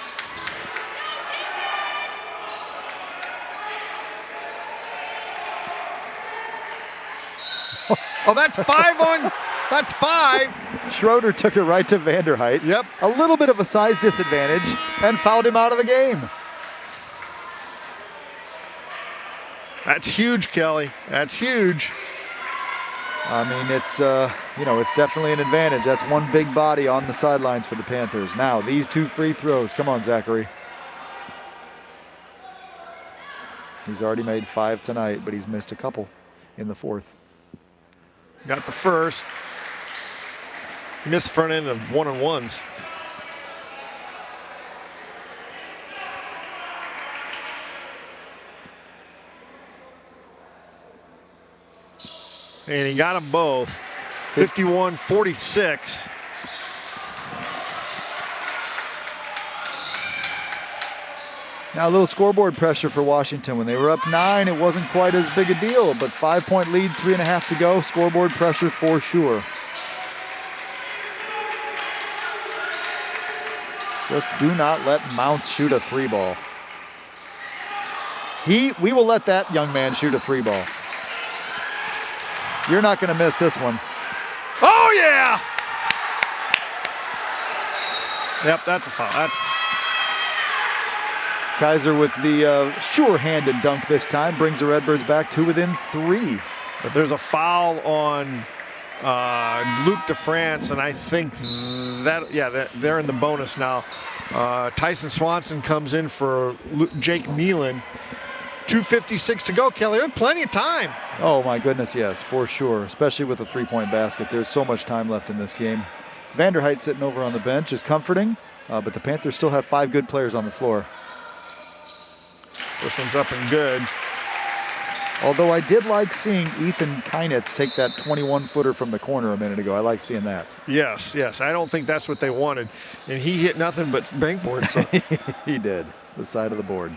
Oh, that's 5 on. That's 5. Schroeder took it right to Vanderheit. Yep. A little bit of a size disadvantage and fouled him out of the game. That's huge, Kelly. That's huge. I mean, it's definitely an advantage. That's one big body on the sidelines for the Panthers. Now, these 2 free throws. Come on, Zachary. He's already made 5 tonight, but he's missed a couple in the fourth. Got the first. Missed the front end of one-on-ones. And he got them both. 51-46. Now a little scoreboard pressure for Washington. When they were up 9, it wasn't quite as big a deal, but 5-point lead, 3.5 to go. Scoreboard pressure for sure. Just do not let Mounts shoot a 3-ball. We will let that young man shoot a 3-ball. You're not going to miss this one. Oh, yeah! Yep, that's a foul. Kaiser with the sure-handed dunk this time brings the Redbirds back to within 3. But there's a foul on Luke DeFrance, and I think they're in the bonus now. Tyson Swanson comes in for Jake Nealon. 2:56 to go, Kelly. There's plenty of time. Oh, my goodness, yes, for sure, especially with a 3-point basket. There's so much time left in this game. Vanderheit sitting over on the bench is comforting, but the Panthers still have 5 good players on the floor. This one's up and good. Although I did like seeing Ethan Keinitz take that 21-footer from the corner a minute ago. I like seeing that. Yes. I don't think that's what they wanted. And he hit nothing but bankboard. So. He did, the side of the board.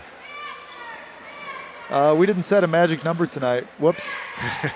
We didn't set a magic number tonight. Whoops.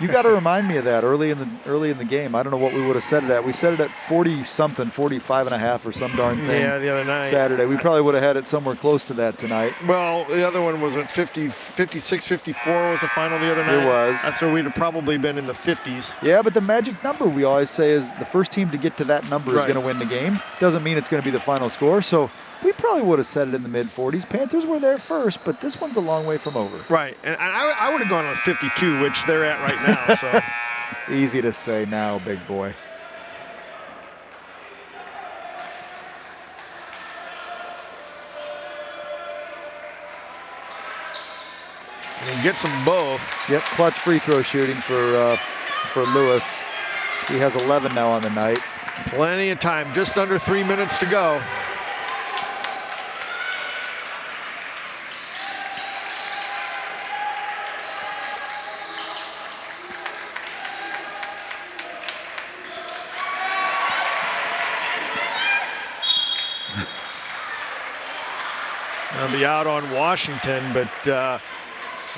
You got to remind me of that early in the game. I don't know what we would have set it at. We set it at 40-something, 45.5 or some darn thing. Yeah, the other night. Saturday. We probably would have had it somewhere close to that tonight. Well, the other one was at 56, 54 was the final the other night. It was. That's where we'd have probably been in the 50s. Yeah, but the magic number we always say is the first team to get to that number is going to win the game. Doesn't mean it's going to be the final score. So we probably would have set it in the mid-40s. Panthers were there first, but this one's a long way from over. Right, and I would have gone with 52, which they're at right now. So easy to say now, big boy. And he gets them both. Yep, clutch free throw shooting for Lewis. He has 11 now on the night. Plenty of time, just under 3 minutes to go. They'll be out on Washington, but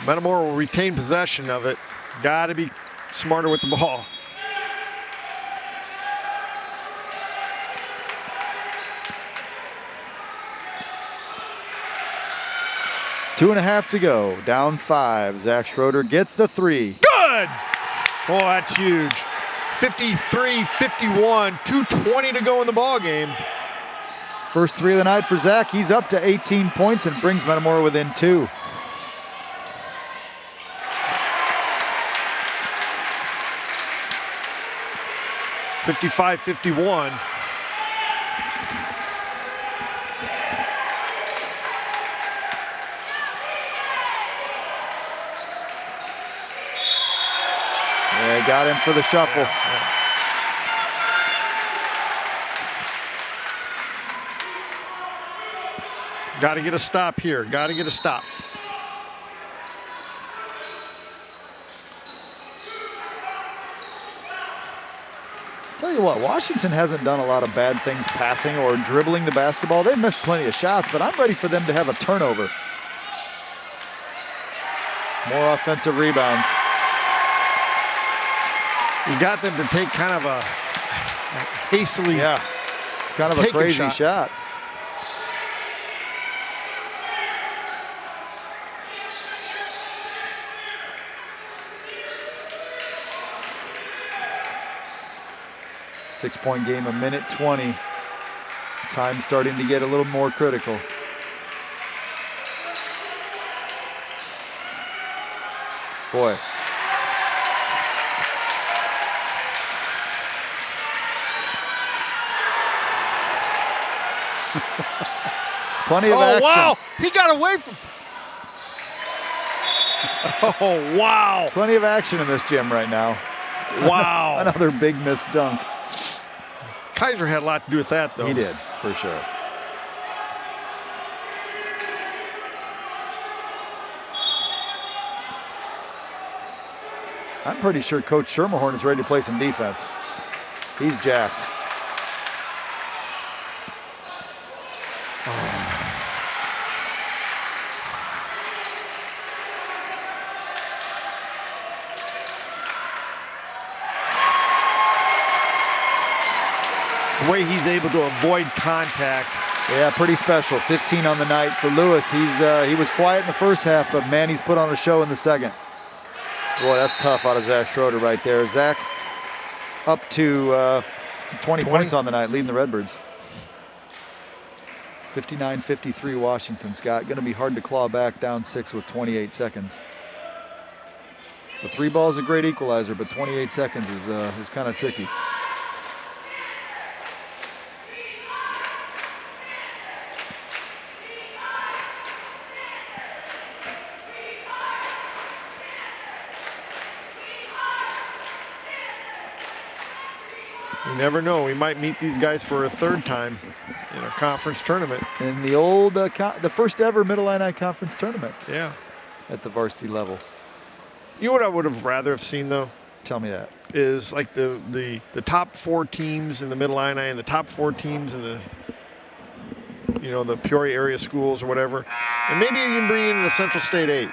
Metamora will retain possession of it. Got to be smarter with the ball. Two and a half to go. Down 5. Zach Schroeder gets the 3. Good! Oh, that's huge. 53-51. 2:20 to go in the ball game. First 3 of the night for Zach. He's up to 18 points and brings Metamora within 2. (55-51). Yeah, got him for the shuffle. Yeah. Got to get a stop here. Got to get a stop. Tell you what, Washington hasn't done a lot of bad things passing or dribbling the basketball. They've missed plenty of shots, but I'm ready for them to have a turnover. More offensive rebounds. You got them to take kind of a hastily kind of a crazy shot. Six-point game, a minute 20. Time starting to get a little more critical. Boy. Plenty of action. Oh, wow. He got away from... Oh, wow. Plenty of action in this gym right now. Wow. Another big missed dunk. Kaiser had a lot to do with that, though. He did, for sure. I'm pretty sure Coach Schermerhorn is ready to play some defense. He's jacked. The way he's able to avoid contact. Yeah, pretty special. 15 on the night for Lewis. He was quiet in the first half, but man, he's put on a show in the second. Boy, that's tough out of Zach Schroeder right there. Zach up to 20 points on the night, leading the Redbirds. 59-53 Washington, Scott. Going to be hard to claw back down 6 with 28 seconds. The 3 ball is a great equalizer, but 28 seconds is kind of tricky. You never know. We might meet these guys for a third time in a conference tournament. In the old, the first ever Mid-Illini Conference tournament. Yeah. At the varsity level. You know what I would have rather have seen, though? Tell me that. Is like the top 4 teams in the Mid-Illini and the top 4 teams in the, the Peoria area schools or whatever. And maybe you can bring in the Central State 8.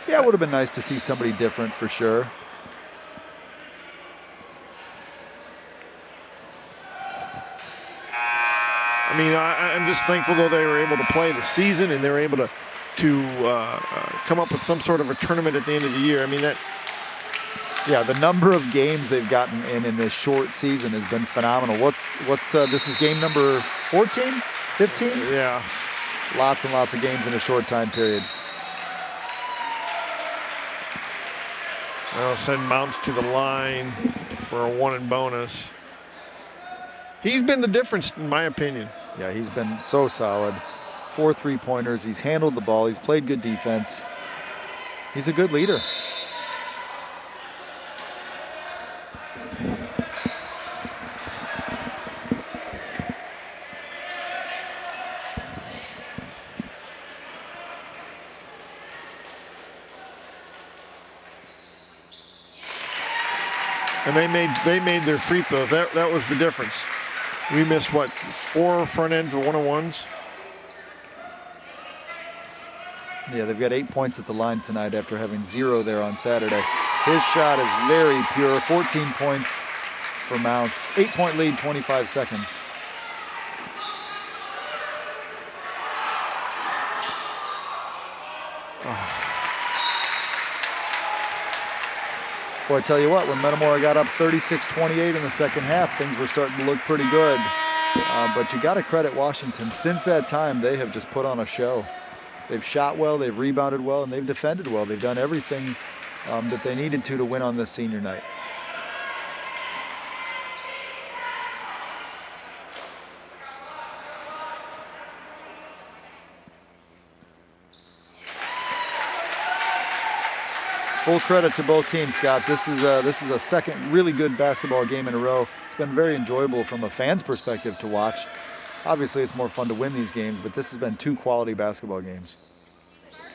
Yeah, it would have been nice to see somebody different for sure. I mean, I'm just thankful, though, they were able to play the season and they were able to come up with some sort of a tournament at the end of the year. I mean, that. Yeah, the number of games they've gotten in this short season has been phenomenal. This is game number 14, 15? Yeah. Lots and lots of games in a short time period. Well, send Mounts to the line for a 1 and bonus. He's been the difference, in my opinion. Yeah, he's been so solid. 4 3-pointers. He's handled the ball. He's played good defense. He's a good leader. And they made their free throws. That was the difference. We missed, what, 4 front ends of 1-on-1s? Yeah, they've got 8 points at the line tonight after having 0 there on Saturday. His shot is very pure. 14 points for Mounts. 8-point lead, 25 seconds. Oh. Boy, I tell you what, when Metamora got up 36-28 in the second half, things were starting to look pretty good. But you got to credit Washington. Since that time, they have just put on a show. They've shot well, they've rebounded well, and they've defended well. They've done everything that they needed to win on this senior night. Full credit to both teams, Scott. This is a second really good basketball game in a row. It's been very enjoyable from a fan's perspective to watch. Obviously, it's more fun to win these games, but this has been 2 quality basketball games.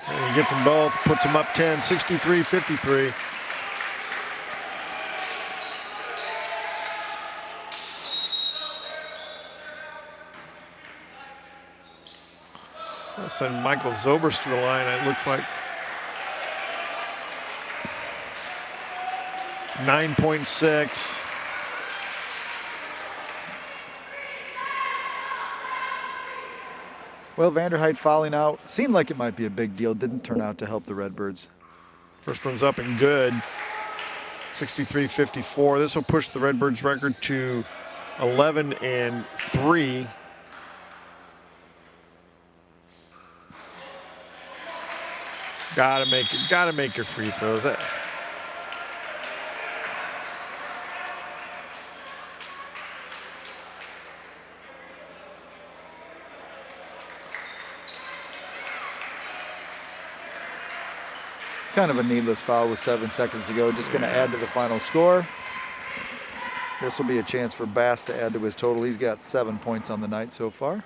And he gets them both, puts them up 10, 63-53. I'll send Michael Zobers to the line, it looks like. 9.6. Well, Vanderheit fouling out. Seemed like it might be a big deal. Didn't turn out to help the Redbirds. First one's up and good. 63-54. This will push the Redbirds record to 11-3. Gotta make your free throws. Kind of a needless foul with 7 seconds to go. Just going to add to the final score. This will be a chance for Bass to add to his total. He's got 7 points on the night so far.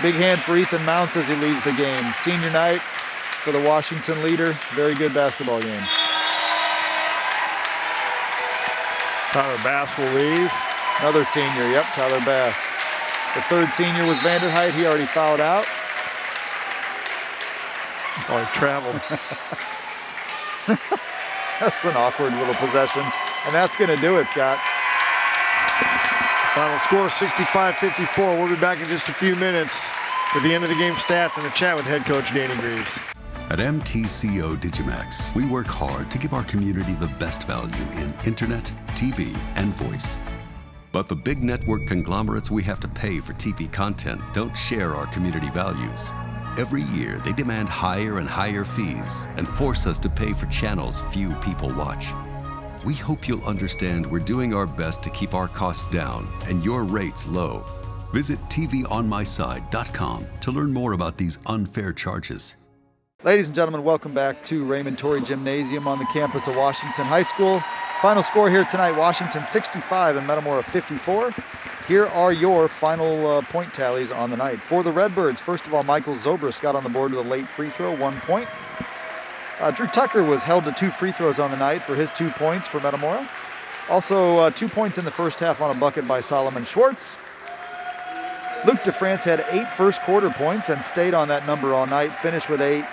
Big hand for Ethan Mounts as he leaves the game. Senior night for the Washington leader. Very good basketball game. Tyler Bass will leave. Another senior, yep, Tyler Bass. The third senior was Vanderheit. He already fouled out. Oh, he traveled. That's an awkward little possession. And that's going to do it, Scott. Final score 65-54. We'll be back in just a few minutes with the end of the game stats and a chat with head coach Danny Greaves. At MTCO digiMAX, we work hard to give our community the best value in internet, TV, and voice. But the big network conglomerates we have to pay for TV content don't share our community values. Every year, they demand higher and higher fees and force us to pay for channels few people watch. We hope you'll understand we're doing our best to keep our costs down and your rates low. Visit tvonmyside.com to learn more about these unfair charges. Ladies and gentlemen, welcome back to Raymond Torrey Gymnasium on the campus of Washington High School. Final score here tonight, Washington 65 and Metamora 54. Here are your final point tallies on the night. For the Redbirds, first of all, Michael Zobrist got on the board with a late free throw, 1 point. Drew Tucker was held to 2 free throws on the night for his 2 points for Metamora. Also 2 points in the first half on a bucket by Solomon Schwartz. Luke DeFrance had 8 first quarter points and stayed on that number all night, finished with 8.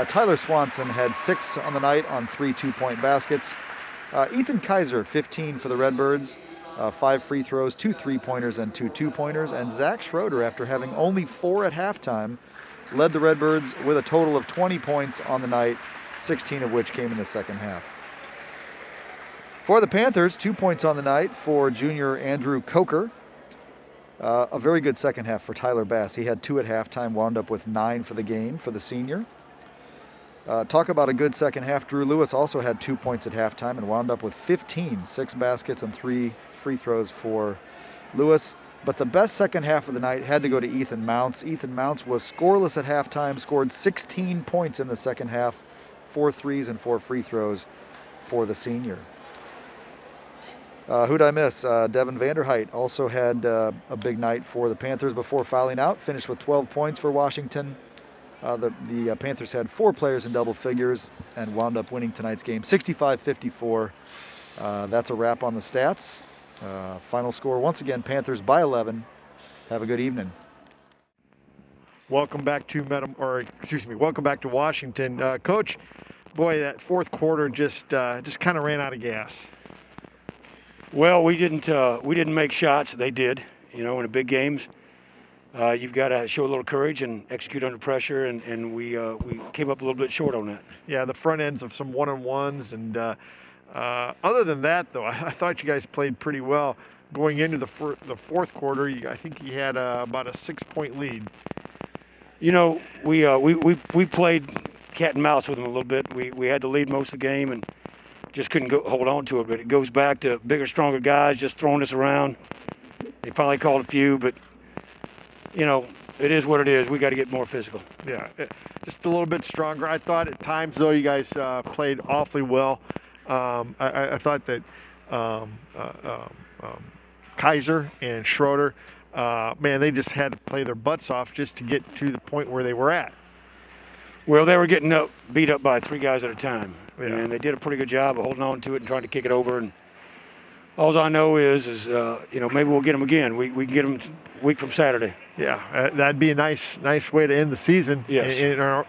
Tyler Swanson had 6 on the night on 3 2-point baskets. Ethan Kaiser, 15 for the Redbirds, 5 free throws, 2 3-pointers, and 2 2-pointers. And Zach Schroeder, after having only 4 at halftime, led the Redbirds with a total of 20 points on the night, 16 of which came in the second half. For the Panthers, 2 points on the night for junior Andrew Coker. A very good second half for Tyler Bass. He had 2 at halftime, wound up with 9 for the game for the senior. Talk about a good second half. Drew Lewis also had 2 points at halftime and wound up with 15, 6 baskets and 3 free throws for Lewis. But the best second half of the night had to go to Ethan Mounts. Ethan Mounts was scoreless at halftime, scored 16 points in the second half, 4 threes and 4 free throws for the senior. Who'd I miss? Devin Vanderheit also had a big night for the Panthers before fouling out, finished with 12 points for Washington. The Panthers had 4 players in double figures and wound up winning tonight's game 65-54. That's a wrap on the stats. Final score, once again, Panthers by 11. Have a good evening. Welcome back to welcome back to Washington. Coach, boy, that fourth quarter just kind of ran out of gas. Well, we didn't make shots. They did. You know, in the big games, you've got to show a little courage and execute under pressure, and we came up a little bit short on that. Yeah, the front ends of some one-on-ones, and other than that, though, I thought you guys played pretty well going into the fourth quarter. I think you had about a 6-point lead. You know, we played cat and mouse with them a little bit. We had the lead most of the game and just couldn't hold on to it. But it goes back to bigger, stronger guys just throwing us around. They finally called a few, but you know, it is what it is. We got to get more physical. Yeah, just a little bit stronger. I thought at times, though, you guys played awfully well. I thought that Kaiser and Schroeder, man, they just had to play their butts off just to get to the point where they were at. Well, they were getting beat up by 3 guys at a time, yeah. And they did a pretty good job of holding on to it and trying to kick it over. And all I know is you know, maybe we'll get them again. We can get them a week from Saturday. Yeah, that'd be a nice way to end the season. Yes.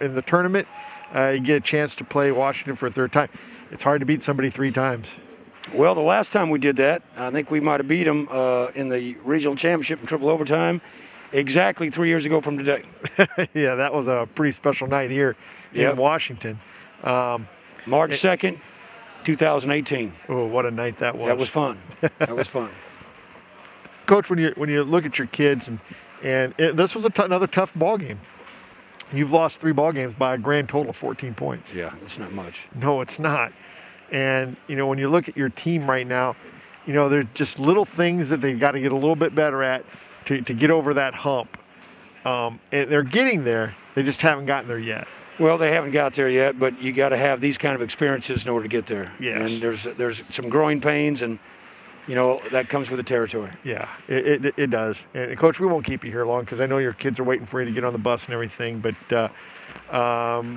In the tournament, you get a chance to play Washington for a third time. It's hard to beat somebody 3 times. Well, the last time we did that, I think we might have beat them in the regional championship in triple overtime exactly 3 years ago from today. Yeah, that was a pretty special night here in Washington. March 2nd, 2018. Oh, what a night that was. That was fun. That was fun. Coach, when you look at your kids, and this was another tough ball game. You've lost 3 ball games by a grand total of 14 points. Yeah, it's not much. No, it's not. And, you know, when you look at your team right now, you know, there's just little things that they've got to get a little bit better at to get over that hump. And they're getting there. They just haven't gotten there yet. Well, they haven't got there yet, but you got to have these kind of experiences in order to get there. Yes. And there's some growing pains, and you know, that comes with the territory. Yeah, it does. And Coach, we won't keep you here long because I know your kids are waiting for you to get on the bus and everything. But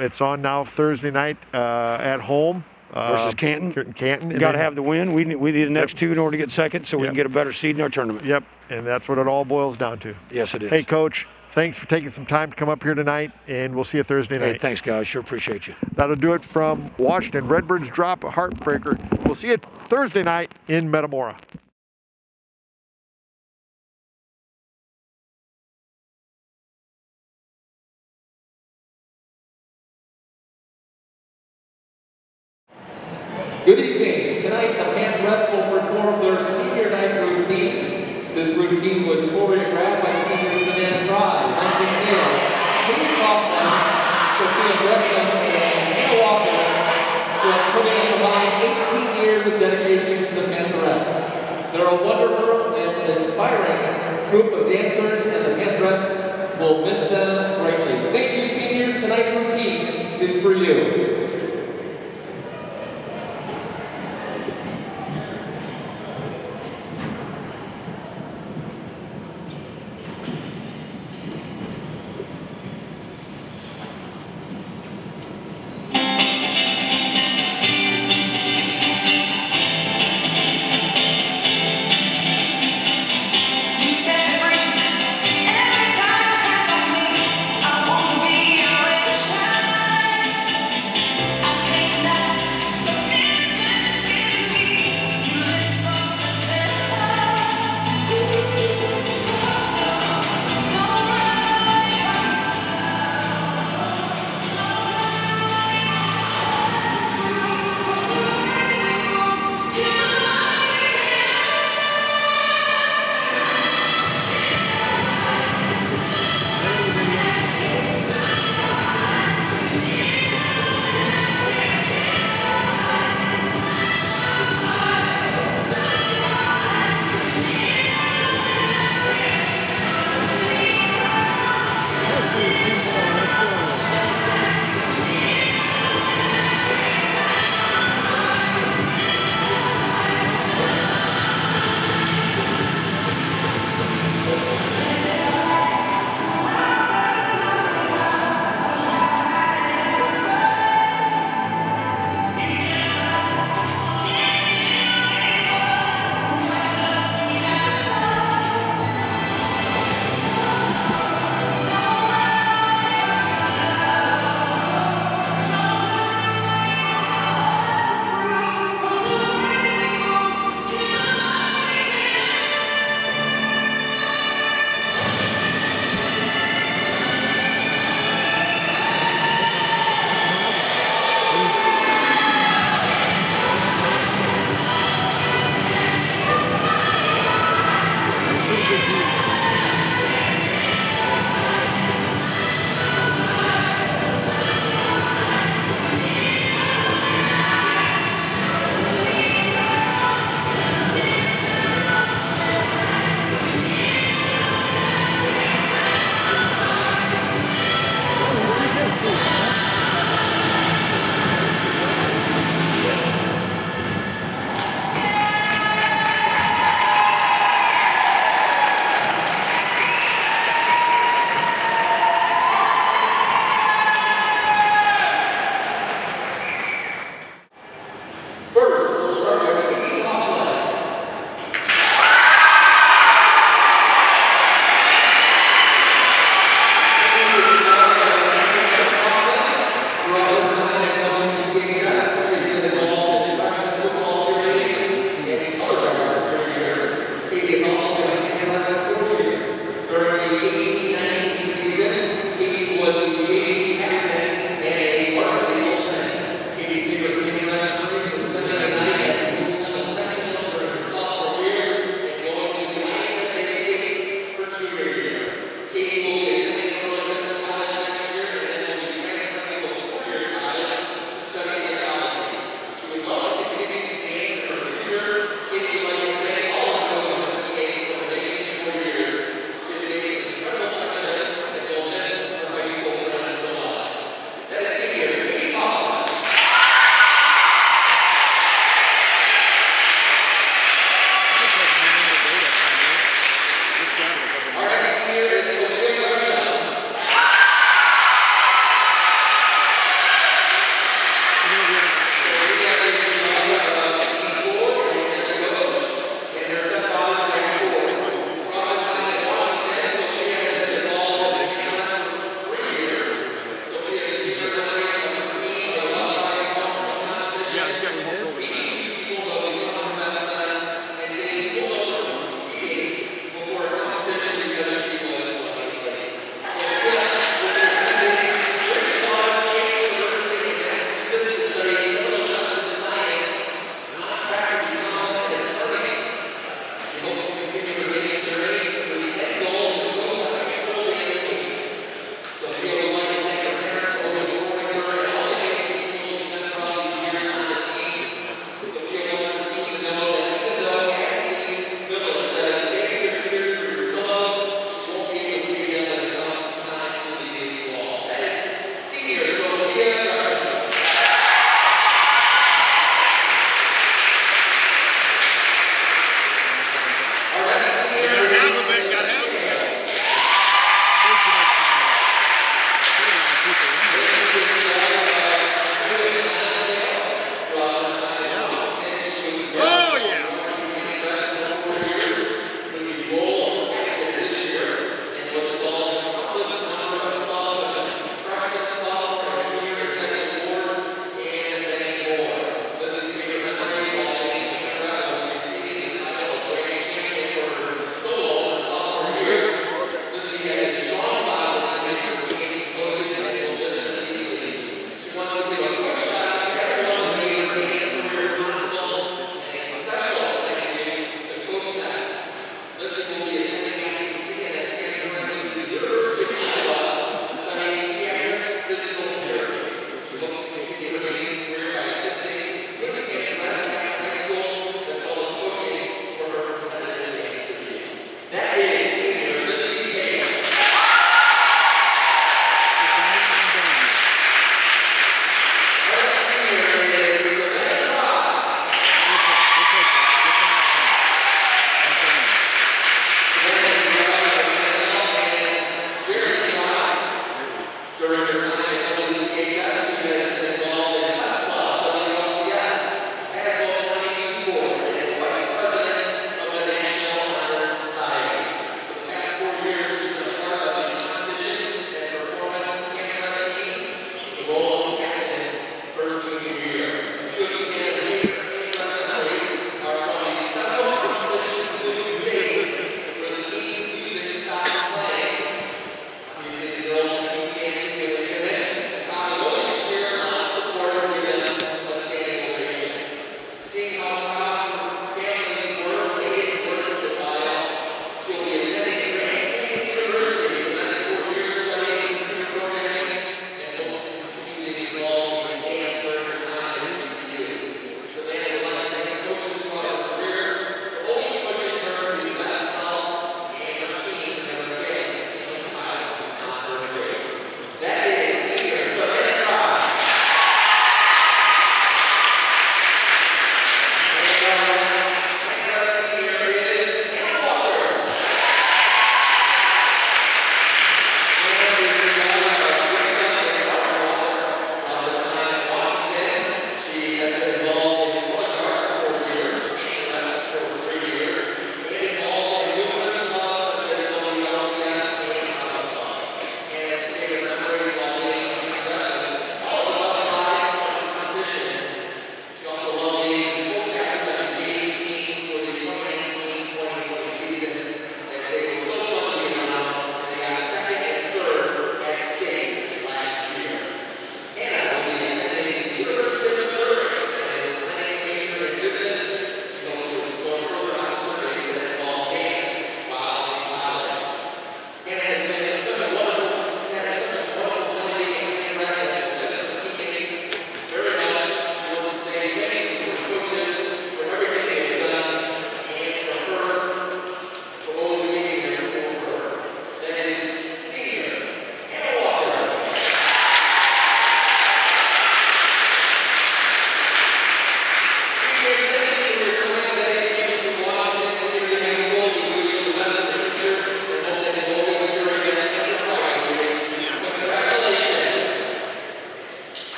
it's on now Thursday night at home. Versus Canton. Canton. Got to have the win. We need the next two in order to get second so we can get a better seed in our tournament. Yep, and that's what it all boils down to. Yes, it is. Hey, Coach, thanks for taking some time to come up here tonight, and we'll see you Thursday night. Hey, thanks, guys. Sure appreciate you. That'll do it from Washington. Redbirds drop a heartbreaker. We'll see you Thursday night in Metamora. Good evening. Tonight, the Panthers will perform their senior night routine. This routine was choreographed by seniors Savannah Fry, Lindsay Neal, Katie Kaufman, Sophia Gresham, and Hannah Walker, who have put in a combined 18 years of dedication to the Panthers. They're a wonderful and aspiring group of dancers, and the Panthers will miss them greatly. Thank you, seniors. Tonight's routine is for you.